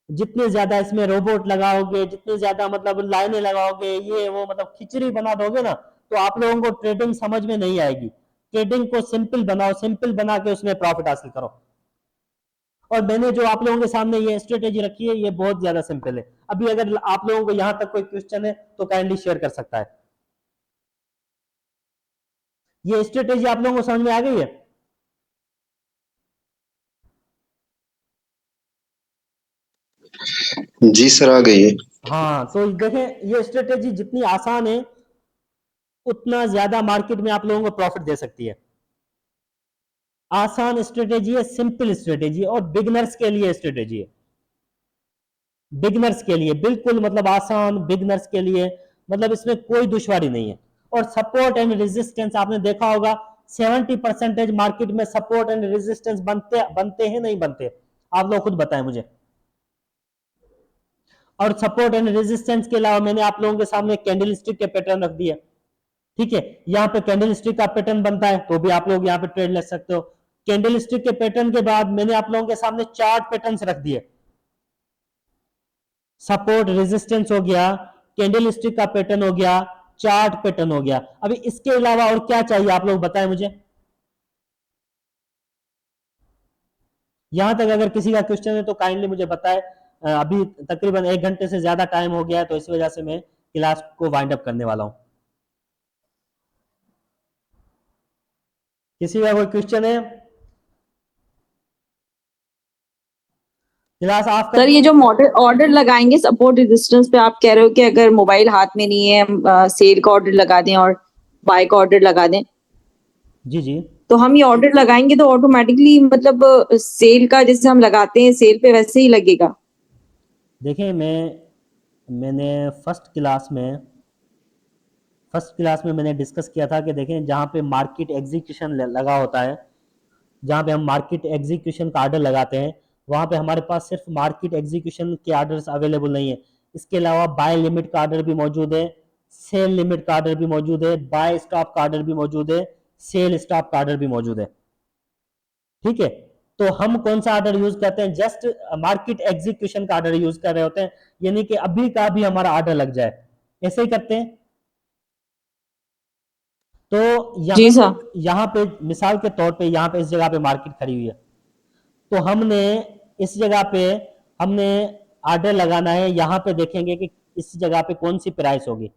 जितने ज्यादा इसमें रोबोट लगाओगे, जितने ज्यादा मतलब लाइनें लगाओगे, ये वो मतलब खिचड़ी बना दोगे ना, तो आप लोगों को ट्रेडिंग समझ में नहीं आएगी। ट्रेडिंग को सिंपल बनाओ, सिंपल बना के उसमें प्रॉफिट हासिल करो। और मैंने जो आप लोगों के सामने ये स्ट्रेटेजी रखी है, ये बहुत ज्यादा सिंपल है। अभी अगर आप लोगों को यहां तक कोई क्वेश्चन है तो काइंडली शेयर कर सकता है। ये स्ट्रेटेजी आप लोगों को समझ में आ गई है? जी सर, आ गई है। हाँ, तो देखें ये स्ट्रेटेजी जितनी आसान है उतना ज्यादा मार्केट में आप लोगों को प्रॉफिट दे सकती है। आसान स्ट्रेटेजी है, सिंपल स्ट्रेटेजी है और बिगनर्स के लिए स्ट्रेटेजी है, बिगनर्स के लिए बिल्कुल मतलब आसान, बिगनर्स के लिए मतलब इसमें कोई दुश्वारी नहीं है। और सपोर्ट एंड रेजिस्टेंस आपने देखा होगा 70% मार्केट में सपोर्ट एंड रेजिस्टेंस बनते हैं नहीं बनते, आप लोग खुद बताएं मुझे। और सपोर्ट एंड रेजिस्टेंस के अलावा मैंने आप लोगों के सामने कैंडल स्टिक के पैटर्न रख दिए, ठीक है, यहाँ पे कैंडल स्टिक का पैटर्न बनता है तो भी आप लोग यहाँ पे ट्रेड ले सकते हो। कैंडल स्टिक के पैटर्न के बाद मैंने आप लोगों के सामने चार्ट पैटर्न्स रख दिए, सपोर्ट रेजिस्टेंस हो गया, कैंडल स्टिक का पैटर्न हो गया, चार्ट पैटर्न हो गया। अभी इसके अलावा और क्या चाहिए आप लोग बताएं मुझे। यहां तक अगर किसी का क्वेश्चन है तो काइंडली मुझे बताएं। अभी तकरीबन 1 घंटे से ज्यादा टाइम हो गया है तो इस वजह से मैं क्लास को वाइंड अप करने वाला हूं। किसी का कोई क्वेश्चन है? क्लास ऑफ कर सर ये जो मॉडल ऑर्डर लगाएंगे सपोर्ट रेजिस्टेंस पे, आप कह रहे हो कि अगर मोबाइल हाथ में नहीं है सेल का ऑर्डर लगा दें और बाय का ऑर्डर लगा दें, जी जी तो हम ये ऑर्डर लगाएंगे तो ऑटोमेटिकली मतलब सेल का जैसे हम लगाते हैं सेल पे वैसे ही लगेगा? देखिए मैंने फर्स्ट क्लास में मैंने डिस्कस किया था कि देखें जहाँ पे मार्केट एग्जीक्यूशन लगा होता है, जहाँ पे हम मार्केट एग्जीक्यूशन का ऑर्डर लगाते हैं वहाँ पे हमारे पास सिर्फ मार्केट एग्जीक्यूशन के ऑर्डर्स अवेलेबल नहीं है, इसके अलावा बाय लिमिट का ऑर्डर भी मौजूद है, सेल लिमिट का ऑर्डर भी मौजूद है, बाय स्टॉप का ऑर्डर भी मौजूद है, सेल स्टॉप का ऑर्डर भी मौजूद है, ठीक है। तो हम कौन सा ऑर्डर यूज करते हैं, जस्ट मार्केट एग्जीक्यूशन का ऑर्डर यूज कर रहे होते हैं, यानी कि अभी का भी हमारा ऑर्डर लग जाए, ऐसे ही करते हैं। तो जी यहाँ सर। यहाँ पे मिसाल के तौर पे यहाँ पे इस जगह पे मार्केट खड़ी हुई है तो हमने इस जगह पे हमने ऑर्डर लगाना है, यहाँ पे देखेंगे कि इस जगह पे कौन सी प्राइस होगी,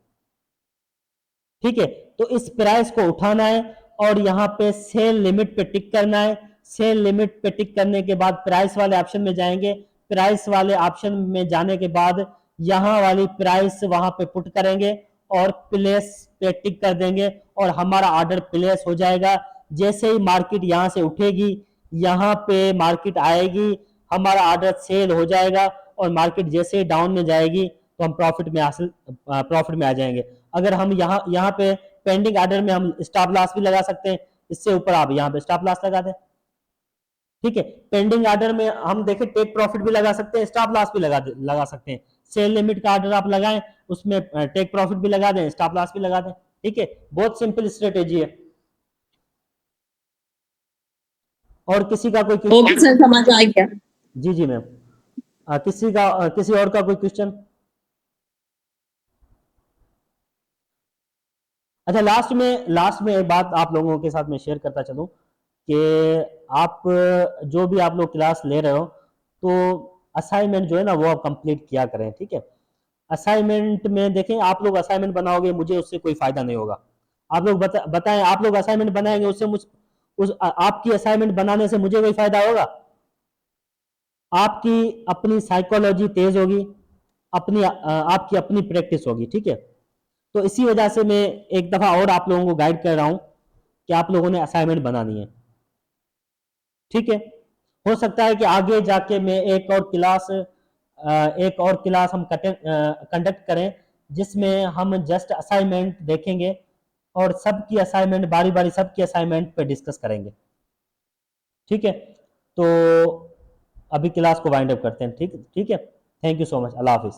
ठीक है। तो इस प्राइस को उठाना है और यहाँ पे सेल लिमिट पे टिक करना है, सेल लिमिट पे टिक करने के बाद प्राइस वाले ऑप्शन में जाएंगे, प्राइस वाले ऑप्शन में जाने के बाद यहाँ वाली प्राइस वहां पे पुट करेंगे और प्लेस पे टिक कर देंगे और हमारा ऑर्डर प्लेस हो जाएगा। जैसे ही मार्केट यहाँ से उठेगी यहाँ पे मार्केट आएगी, हमारा ऑर्डर सेल हो जाएगा और मार्केट जैसे ही डाउन में जाएगी तो हम प्रॉफिट में आ जाएंगे। अगर हम यहाँ पे पेंडिंग ऑर्डर में हम स्टॉप लॉस भी लगा सकते हैं, इससे ऊपर आप यहाँ पे स्टॉप लॉस लगा दें, ठीक है। पेंडिंग ऑर्डर में हम देखें टेक प्रॉफिट भी लगा सकते हैं, स्टॉप लॉस भी लगा सकते हैं। सेल लिमिट का ऑर्डर आप लगाएं उसमें टेक प्रॉफिट भी लगा दें, स्टॉप लॉस भी लगा दें, ठीक है। बहुत सिंपल स्ट्रेटेजी है। और किसी का कोई ओके क्वेश्चन? सर, समझ आ गया। जी जी मैम, किसी और का कोई क्वेश्चन? अच्छा, लास्ट में एक बात आप लोगों के साथ मैं शेयर करता चलूं कि आप जो भी आप लोग क्लास ले रहे हो तो असाइनमेंट जो है ना वो आप कंप्लीट किया करें, ठीक है। असाइनमेंट में देखें, आप लोग असाइनमेंट बनाओगे मुझे उससे कोई फायदा नहीं होगा। आप लोग बताएं, आप लोग असाइनमेंट बनाएंगे उससे आपकी असाइनमेंट बनाने से मुझे कोई फायदा होगा? आपकी अपनी साइकोलॉजी तेज होगी, आपकी अपनी प्रैक्टिस होगी, ठीक है। तो इसी वजह से मैं एक दफा और आप लोगों को गाइड कर रहा हूं कि आप लोगों ने असाइनमेंट बनानी है, ठीक है। हो सकता है कि आगे जाके मैं एक और क्लास हम कंडक्ट करें जिसमें हम जस्ट असाइनमेंट देखेंगे और सबकी असाइनमेंट बारी बारी सबकी असाइनमेंट पे डिस्कस करेंगे, ठीक है। तो अभी क्लास को वाइंड अप करते हैं, ठीक ठीक है। Thank you so much, Allah Hafiz.